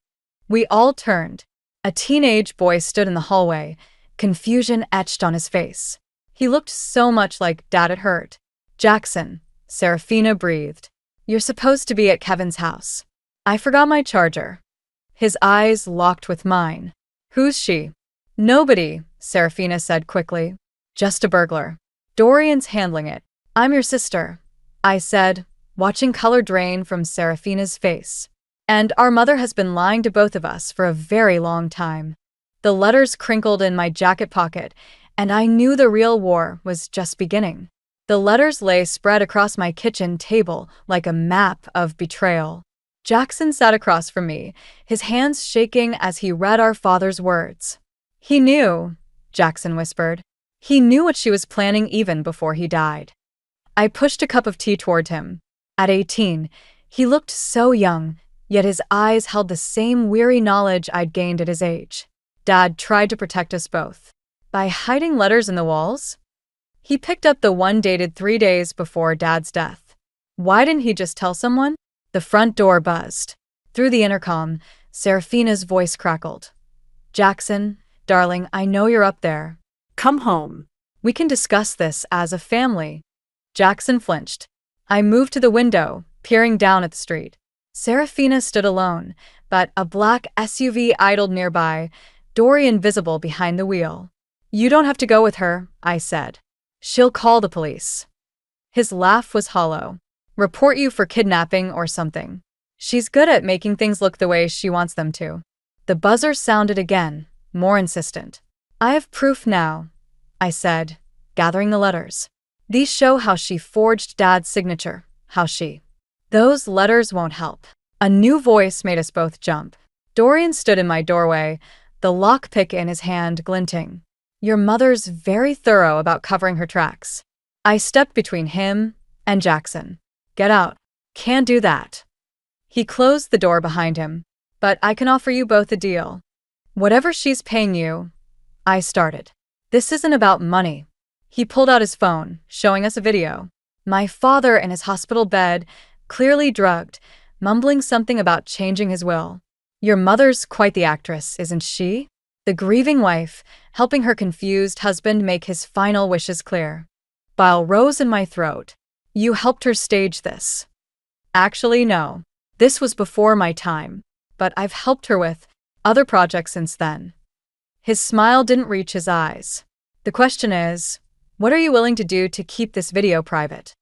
We all turned. A teenage boy stood in the hallway, confusion etched on his face. He looked so much like Dad had hurt. Jackson, Serafina breathed. You're supposed to be at Kevin's house. I forgot my charger. His eyes locked with mine. Who's she? Nobody, Serafina said quickly. Just a burglar. Dorian's handling it. I'm your sister, I said, watching color drain from Serafina's face. And our mother has been lying to both of us for a very long time. The letters crinkled in my jacket pocket, and I knew the real war was just beginning. The letters lay spread across my kitchen table like a map of betrayal. Jackson sat across from me, his hands shaking as he read our father's words. He knew, Jackson whispered. He knew what she was planning even before he died. I pushed a cup of tea toward him. At 18, he looked so young, yet his eyes held the same weary knowledge I'd gained at his age. Dad tried to protect us both. By hiding letters in the walls? He picked up the one dated 3 days before Dad's death. Why didn't he just tell someone? The front door buzzed. Through the intercom, Seraphina's voice crackled. "Jackson, darling, I know you're up there. Come home. We can discuss this as a family." Jackson flinched. I moved to the window, peering down at the street. Seraphina stood alone, but a black SUV idled nearby, Dorian visible behind the wheel. "You don't have to go with her," I said. "She'll call the police." His laugh was hollow. "Report you for kidnapping or something. She's good at making things look the way she wants them to." The buzzer sounded again, more insistent. "I have proof now," I said, gathering the letters. "These show how she forged Dad's signature, how she—" "Those letters won't help." A new voice made us both jump. Dorian stood in my doorway, the lockpick in his hand glinting. "Your mother's very thorough about covering her tracks." I stepped between him and Jackson. "Get out." "Can't do that." He closed the door behind him. "But I can offer you both a deal." "Whatever she's paying you," I started. "This isn't about money." He pulled out his phone, showing us a video. My father in his hospital bed, clearly drugged, mumbling something about changing his will. "Your mother's quite the actress, isn't she?" The grieving wife, helping her confused husband make his final wishes clear. Bile rose in my throat. "You helped her stage this." "Actually, no. This was before my time. But I've helped her with other projects since then." His smile didn't reach his eyes. "The question is, what are you willing to do to keep this video private?"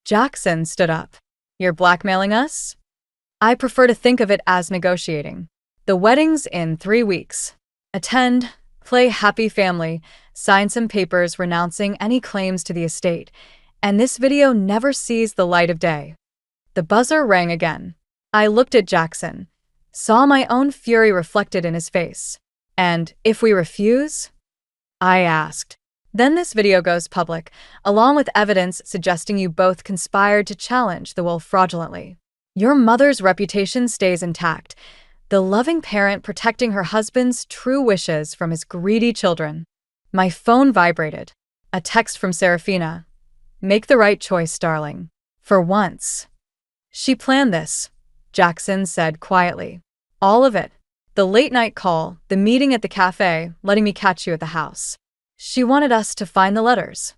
Jackson stood up. "You're blackmailing us?" "I prefer to think of it as negotiating. The wedding's in 3 weeks. Attend, play happy family, sign some papers renouncing any claims to the estate, and this video never sees the light of day." The buzzer rang again. I looked at Jackson, saw my own fury reflected in his face. "And if we refuse?" I asked. "Then this video goes public, along with evidence suggesting you both conspired to challenge the will fraudulently. Your mother's reputation stays intact, the loving parent protecting her husband's true wishes from his greedy children." My phone vibrated. A text from Seraphina. "Make the right choice, darling. For once." "She planned this," Jackson said quietly. "All of it. The late-night call, the meeting at the cafe, letting me catch you at the house. She wanted us to find the letters.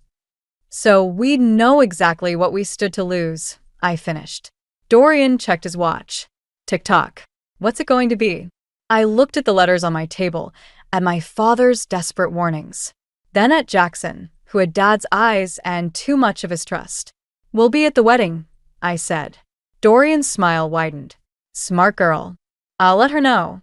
So we'd know exactly what we stood to lose," I finished. Dorian checked his watch. "Tick-tock. What's it going to be?" I looked at the letters on my table, at my father's desperate warnings. Then at Jackson, who had Dad's eyes and too much of his trust. "We'll be at the wedding," I said. Dorian's smile widened. "Smart girl. I'll let her know."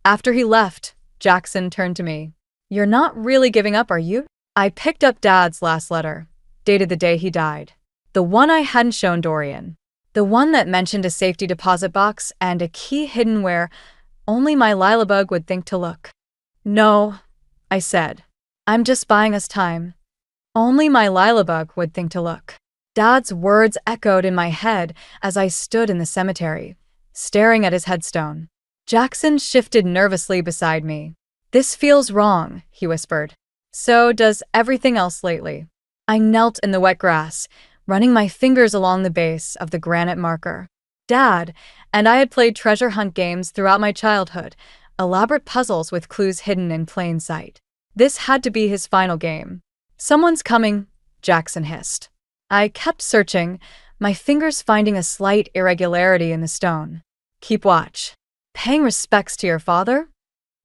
After he left, Jackson turned to me. "You're not really giving up, are you?" I picked up Dad's last letter, dated the day he died. The one I hadn't shown Dorian. The one that mentioned a safety deposit box and a key hidden where only my Lilabug would think to look. "No," I said. "I'm just buying us time." Only my Lilabug would think to look. Dad's words echoed in my head as I stood in the cemetery, staring at his headstone. Jackson shifted nervously beside me. "This feels wrong," he whispered. "So does everything else lately." I knelt in the wet grass, running my fingers along the base of the granite marker. Dad and I had played treasure hunt games throughout my childhood, elaborate puzzles with clues hidden in plain sight. This had to be his final game. "Someone's coming," Jackson hissed. I kept searching, my fingers finding a slight irregularity in the stone. "Keep watch." "Paying respects to your father?"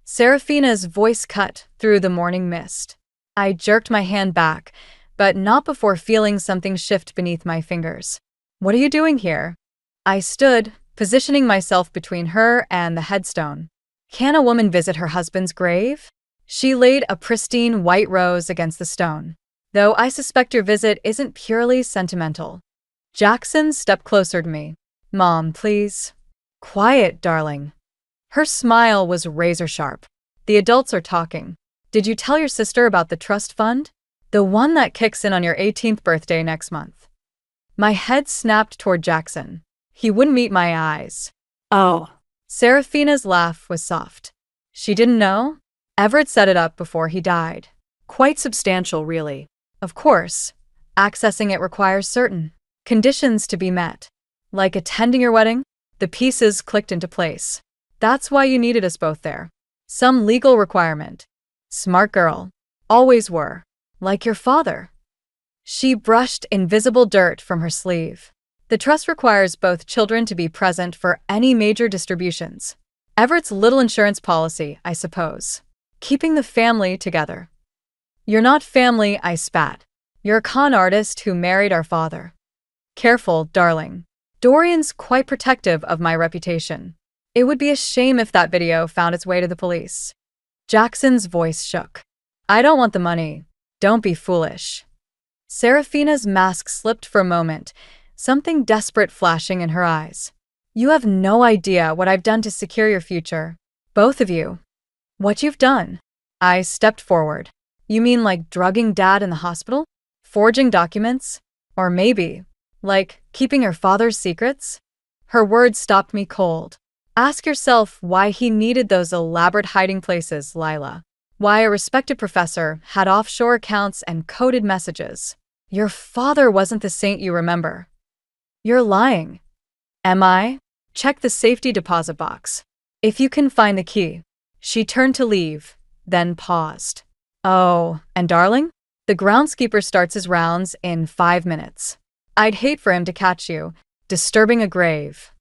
Seraphina's voice cut through the morning mist. I jerked my hand back, but not before feeling something shift beneath my fingers. "What are you doing here?" I stood, positioning myself between her and the headstone. Can a woman visit her husband's grave? She laid a pristine white rose against the stone. "Though I suspect your visit isn't purely sentimental." Jackson stepped closer to me. "Mom, please." "Quiet, darling." Her smile was razor-sharp. "The adults are talking. Did you tell your sister about the trust fund? The one that kicks in on your 18th birthday next month?" My head snapped toward Jackson. He wouldn't meet my eyes. Oh. Serafina's laugh was soft. She didn't know? Everett set it up before he died. Quite substantial, really. Of course, accessing it requires certain conditions to be met. Like attending your wedding, the pieces clicked into place. That's why you needed us both there. Some legal requirement. Smart girl. Always were. Like your father. She brushed invisible dirt from her sleeve. The trust requires both children to be present for any major distributions. Everett's little insurance policy, I suppose. Keeping the family together. You're not family, I spat. You're a con artist who married our father. Careful, darling. Dorian's quite protective of my reputation. It would be a shame if that video found its way to the police. Jackson's voice shook. I don't want the money. Don't be foolish. Serafina's mask slipped for a moment, something desperate flashing in her eyes. You have no idea what I've done to secure your future. Both of you. What you've done. I stepped forward. You mean like drugging Dad in the hospital? Forging documents? Or maybe, like keeping your father's secrets? Her words stopped me cold. Ask yourself why he needed those elaborate hiding places, Lila. Why a respected professor had offshore accounts and coded messages. Your father wasn't the saint you remember. You're lying. Am I? Check the safety deposit box. If you can find the key. She turned to leave, then paused. Oh, and darling? The groundskeeper starts his rounds in 5 minutes. I'd hate for him to catch you, disturbing a grave.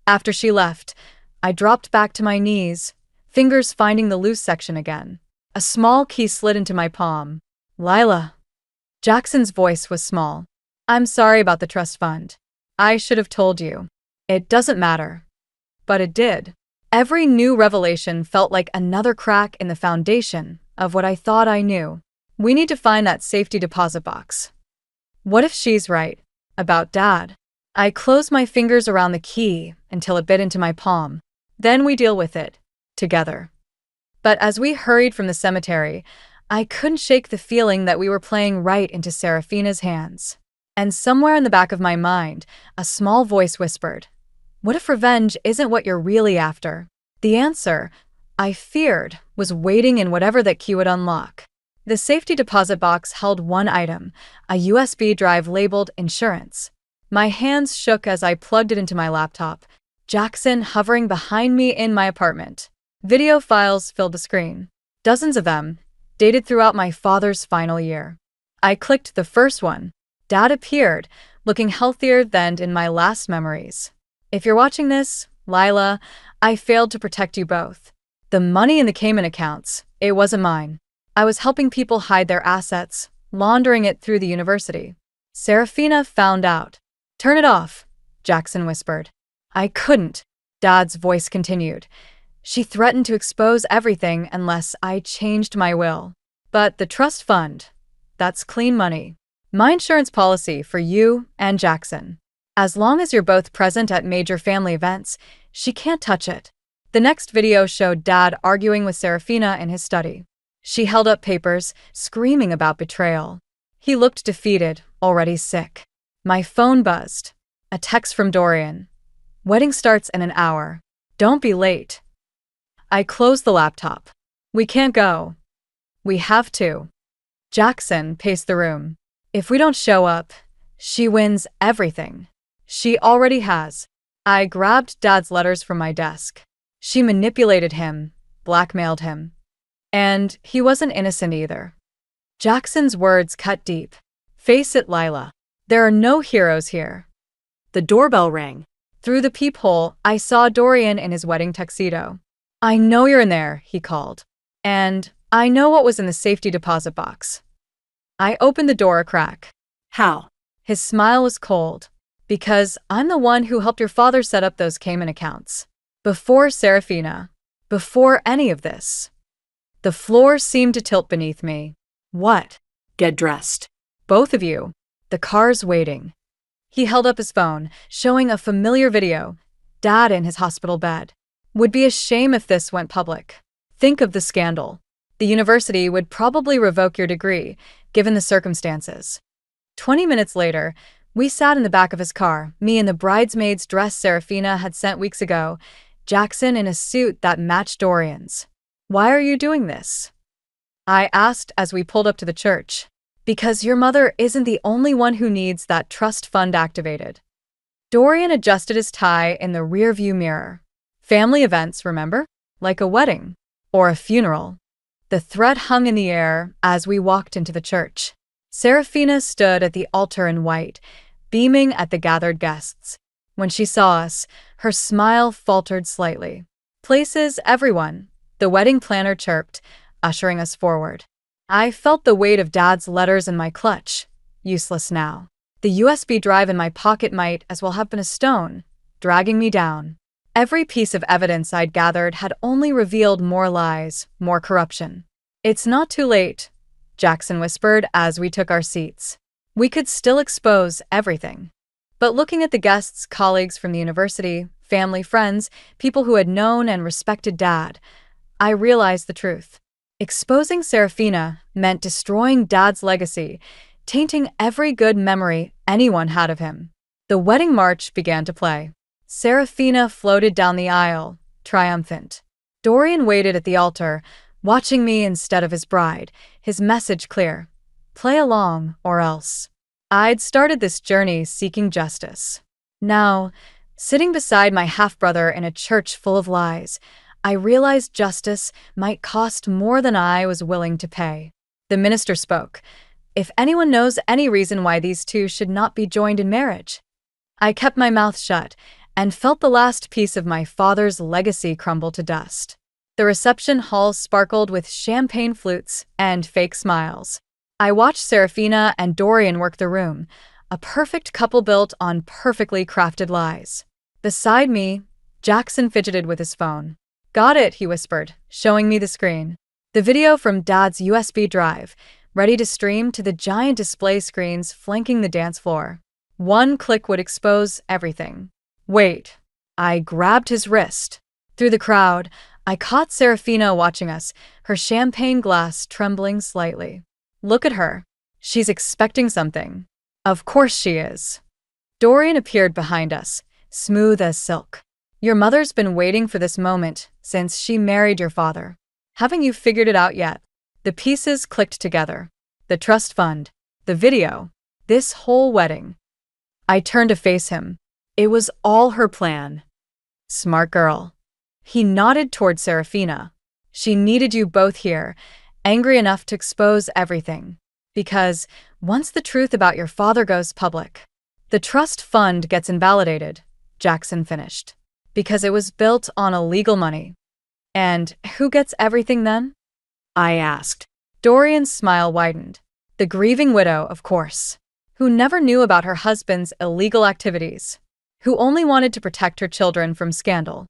After she left, I dropped back to my knees, fingers finding the loose section again. A small key slid into my palm. Lila. Jackson's voice was small. I'm sorry about the trust fund. I should have told you. It doesn't matter. But it did. Every new revelation felt like another crack in the foundation of what I thought I knew. We need to find that safety deposit box. What if she's right about Dad? I closed my fingers around the key until it bit into my palm. Then we deal with it. Together. But as we hurried from the cemetery, I couldn't shake the feeling that we were playing right into Serafina's hands. And somewhere in the back of my mind, a small voice whispered, what if revenge isn't what you're really after? The answer, I feared, was waiting in whatever that key would unlock. The safety deposit box held one item, a USB drive labeled insurance. My hands shook as I plugged it into my laptop, Jackson hovering behind me in my apartment. Video files filled the screen. Dozens of them, dated throughout my father's final year. I clicked the first one. Dad appeared, looking healthier than in my last memories. If you're watching this, Lila, I failed to protect you both. The money in the Cayman accounts, it wasn't mine. I was helping people hide their assets, laundering it through the university. Serafina found out. Turn it off, Jackson whispered. I couldn't. Dad's voice continued. She threatened to expose everything unless I changed my will. But the trust fund, that's clean money. My insurance policy for you and Jackson. As long as you're both present at major family events, she can't touch it. The next video showed Dad arguing with Serafina in his study. She held up papers, screaming about betrayal. He looked defeated, already sick. My phone buzzed. A text from Dorian. Wedding starts in an hour. Don't be late. I closed the laptop. We can't go. We have to. Jackson paced the room. If we don't show up, she wins everything. She already has. I grabbed Dad's letters from my desk. She manipulated him, blackmailed him. And he wasn't innocent either. Jackson's words cut deep. Face it, Lila. There are no heroes here. The doorbell rang. Through the peephole, I saw Dorian in his wedding tuxedo. I know you're in there, he called. And I know what was in the safety deposit box. I opened the door a crack. How? His smile was cold. Because I'm the one who helped your father set up those Cayman accounts. Before Serafina. Before any of this. The floor seemed to tilt beneath me. What? Get dressed. Both of you. The car's waiting. He held up his phone, showing a familiar video. Dad in his hospital bed. Would be a shame if this went public. Think of the scandal. The university would probably revoke your degree, given the circumstances. 20 minutes later, We sat in the back of his car, me in the bridesmaid's dress Serafina had sent weeks ago, Jackson in a suit that matched Dorian's. "Why are you doing this?" I asked as we pulled up to the church. "Because your mother isn't the only one who needs that trust fund activated." Dorian adjusted his tie in the rearview mirror. "Family events, remember? Like a wedding. Or a funeral." The threat hung in the air as we walked into the church. Serafina stood at the altar in white, beaming at the gathered guests. When she saw us, her smile faltered slightly. "Places, everyone," the wedding planner chirped, ushering us forward. I felt the weight of Dad's letters in my clutch. Useless now. The USB drive in my pocket might as well have been a stone, dragging me down. Every piece of evidence I'd gathered had only revealed more lies, more corruption. "It's not too late," Jackson whispered as we took our seats. "We could still expose everything." But looking at the guests, colleagues from the university, family, friends, people who had known and respected Dad, I realized the truth. Exposing Serafina meant destroying Dad's legacy, tainting every good memory anyone had of him. The wedding march began to play. Serafina floated down the aisle, triumphant. Dorian waited at the altar, watching me instead of his bride, his message clear: play along or else. I'd started this journey seeking justice. Now, sitting beside my half-brother in a church full of lies, I realized justice might cost more than I was willing to pay. The minister spoke. "If anyone knows any reason why these two should not be joined in marriage." I kept my mouth shut and felt the last piece of my father's legacy crumble to dust. The reception hall sparkled with champagne flutes and fake smiles. I watched Serafina and Dorian work the room, a perfect couple built on perfectly crafted lies. Beside me, Jackson fidgeted with his phone. "Got it," he whispered, showing me the screen. The video from Dad's USB drive, ready to stream to the giant display screens flanking the dance floor. One click would expose everything. "Wait." I grabbed his wrist. Through the crowd, I caught Serafina watching us, her champagne glass trembling slightly. "Look at her. She's expecting something." "Of course she is." Dorian appeared behind us, smooth as silk. "Your mother's been waiting for this moment since she married your father. Haven't you figured it out yet?" The pieces clicked together. The trust fund, the video, this whole wedding. I turned to face him. It was all her plan. "Smart girl." He nodded toward Serafina. "She needed you both here, angry enough to expose everything. Because once the truth about your father goes public, the trust fund gets invalidated," Jackson finished. "Because it was built on illegal money." "And who gets everything then?" I asked. Dorian's smile widened. "The grieving widow, of course, who never knew about her husband's illegal activities, who only wanted to protect her children from scandal."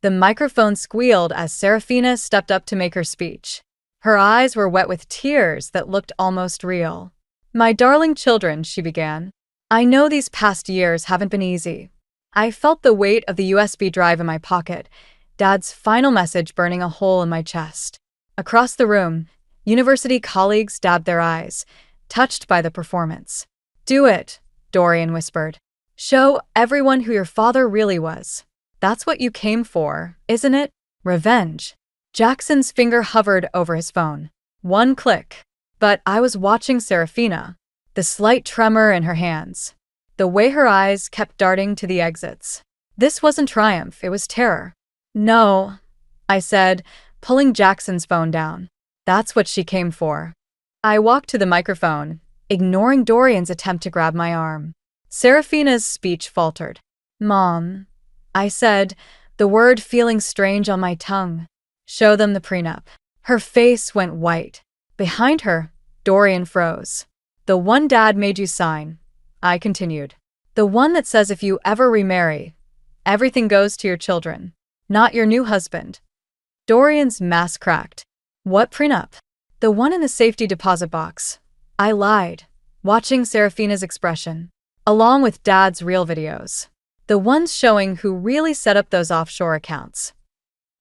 The microphone squealed as Serafina stepped up to make her speech. Her eyes were wet with tears that looked almost real. "My darling children," she began, "I know these past years haven't been easy." I felt the weight of the USB drive in my pocket, Dad's final message burning a hole in my chest. Across the room, university colleagues dabbed their eyes, touched by the performance. "Do it," Dorian whispered. "Show everyone who your father really was. That's what you came for, isn't it? Revenge." Jackson's finger hovered over his phone. One click. But I was watching Serafina, the slight tremor in her hands, the way her eyes kept darting to the exits. This wasn't triumph, it was terror. "No," I said, pulling Jackson's phone down. "That's what she came for." I walked to the microphone, ignoring Dorian's attempt to grab my arm. Serafina's speech faltered. "Mom," I said, the word feeling strange on my tongue. "Show them the prenup." Her face went white. Behind her, Dorian froze. "The one Dad made you sign," I continued. "The one that says if you ever remarry, everything goes to your children, not your new husband." Dorian's mask cracked. "What prenup?" "The one in the safety deposit box." I lied, watching Serafina's expression, along with Dad's real videos. The ones showing who really set up those offshore accounts.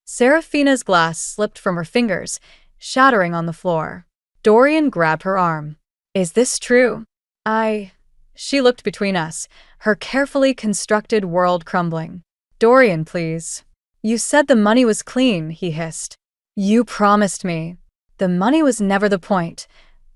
Serafina's glass slipped from her fingers, shattering on the floor. Dorian grabbed her arm. "Is this true?" She looked between us, her carefully constructed world crumbling. Dorian, please. You said the money was clean, he hissed. You promised me. The money was never the point.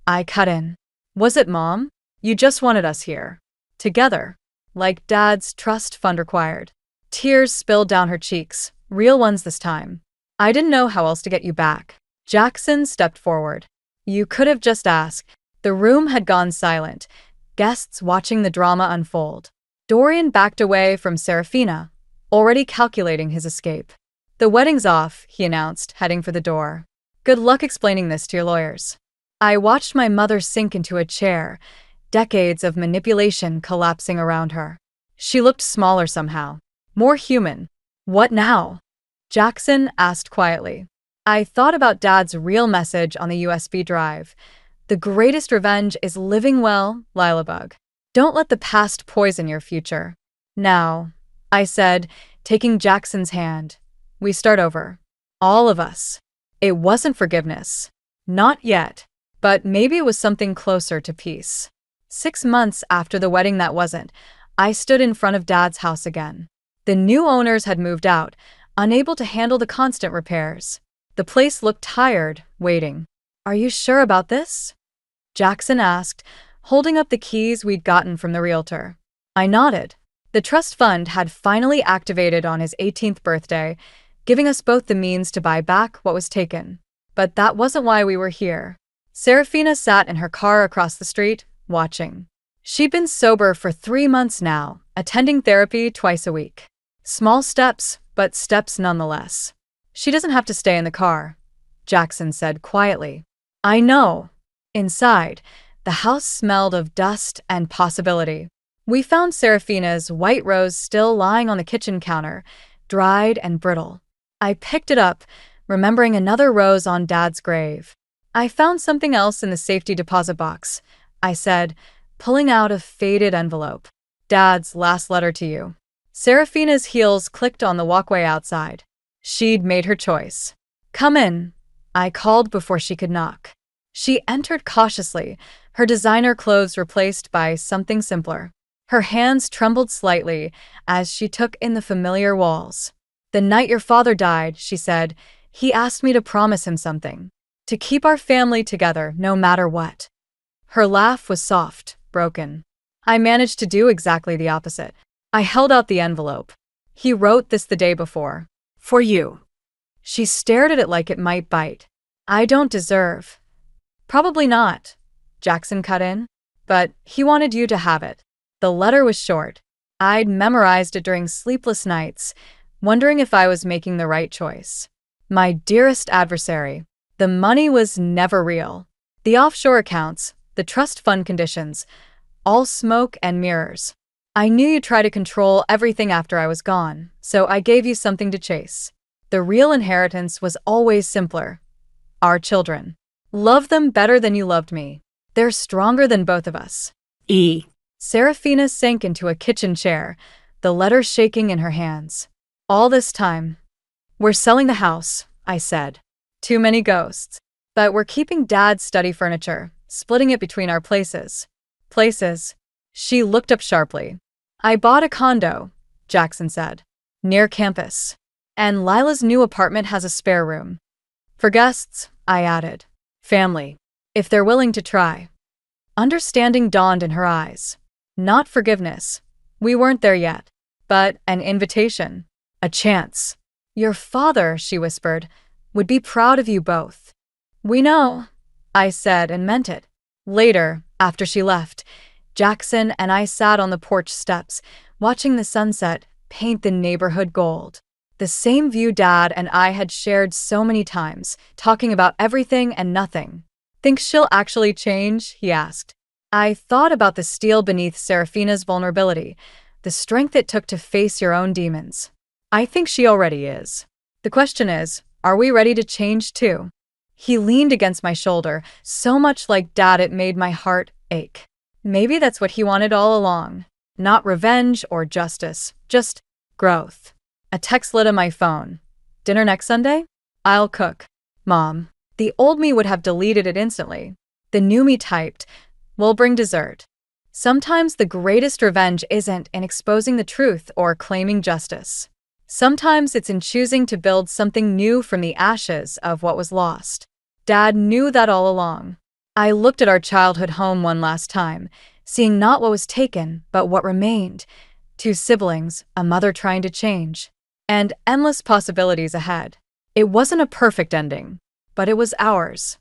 I cut in. Was it, Mom? You just wanted us here. Together. Like Dad's trust fund required. Tears spilled down her cheeks, real ones this time. I didn't know how else to get you back. Jackson stepped forward. You could have just asked. The room had gone silent, guests watching the drama unfold. Dorian backed away from Serafina, already calculating his escape. The wedding's off, he announced, heading for the door. Good luck explaining this to your lawyers. I watched my mother sink into a chair, decades of manipulation collapsing around her. She looked smaller somehow, more human. What now? Jackson asked quietly. I thought about Dad's real message on the USB drive. The greatest revenge is living well, Lilabug. Don't let the past poison your future. Now, I said, taking Jackson's hand, we start over. All of us. It wasn't forgiveness. Not yet. But maybe it was something closer to peace. 6 months after the wedding that wasn't, I stood in front of Dad's house again. The new owners had moved out, unable to handle the constant repairs. The place looked tired, waiting. Are you sure about this? Jackson asked, holding up the keys we'd gotten from the realtor. I nodded. The trust fund had finally activated on his 18th birthday, giving us both the means to buy back what was taken. But that wasn't why we were here. Serafina sat in her car across the street, watching. She'd been sober for 3 months now, attending therapy twice a week. Small steps, but steps nonetheless. She doesn't have to stay in the car, Jackson said quietly. I know. Inside, the house smelled of dust and possibility. We found Serafina's white rose still lying on the kitchen counter, dried and brittle. I picked it up, remembering another rose on Dad's grave. I found something else in the safety deposit box, I said, pulling out a faded envelope. Dad's last letter to you. Serafina's heels clicked on the walkway outside. She'd made her choice. Come in, I called before she could knock. She entered cautiously, her designer clothes replaced by something simpler. Her hands trembled slightly as she took in the familiar walls. The night your father died, she said, he asked me to promise him something. To keep our family together no matter what. Her laugh was soft, broken. I managed to do exactly the opposite. I held out the envelope. He wrote this the day before. For you. She stared at it like it might bite. I don't deserve. Probably not, Jackson cut in. But he wanted you to have it. The letter was short. I'd memorized it during sleepless nights, wondering if I was making the right choice. My dearest adversary, the money was never real. The offshore accounts, the trust fund conditions, all smoke and mirrors. I knew you'd try to control everything after I was gone, so I gave you something to chase. The real inheritance was always simpler. Our children. Love them better than you loved me. They're stronger than both of us. Serafina sank into a kitchen chair, the letter shaking in her hands. All this time. We're selling the house, I said. Too many ghosts. But we're keeping Dad's study furniture, splitting it between our places. Places. She looked up sharply. I bought a condo, Jackson said. Near campus. And Lila's new apartment has a spare room. For guests, I added. Family. If they're willing to try. Understanding dawned in her eyes. Not forgiveness. We weren't there yet. But an invitation. A chance. Your father, she whispered, would be proud of you both. We know, I said and meant it. Later, after she left, Jackson and I sat on the porch steps, watching the sunset paint the neighborhood gold. The same view Dad and I had shared so many times, talking about everything and nothing. Think she'll actually change? He asked. I thought about the steel beneath Serafina's vulnerability, the strength it took to face your own demons. I think she already is. The question is, are we ready to change too? He leaned against my shoulder, so much like Dad it made my heart ache. Maybe that's what he wanted all along. Not revenge or justice, just growth. A text lit on my phone. Dinner next Sunday? I'll cook. Mom. The old me would have deleted it instantly. The new me typed, we'll bring dessert. Sometimes the greatest revenge isn't in exposing the truth or claiming justice. Sometimes it's in choosing to build something new from the ashes of what was lost. Dad knew that all along. I looked at our childhood home one last time, seeing not what was taken, but what remained. 2 siblings, a mother trying to change, and endless possibilities ahead. It wasn't a perfect ending, but it was ours.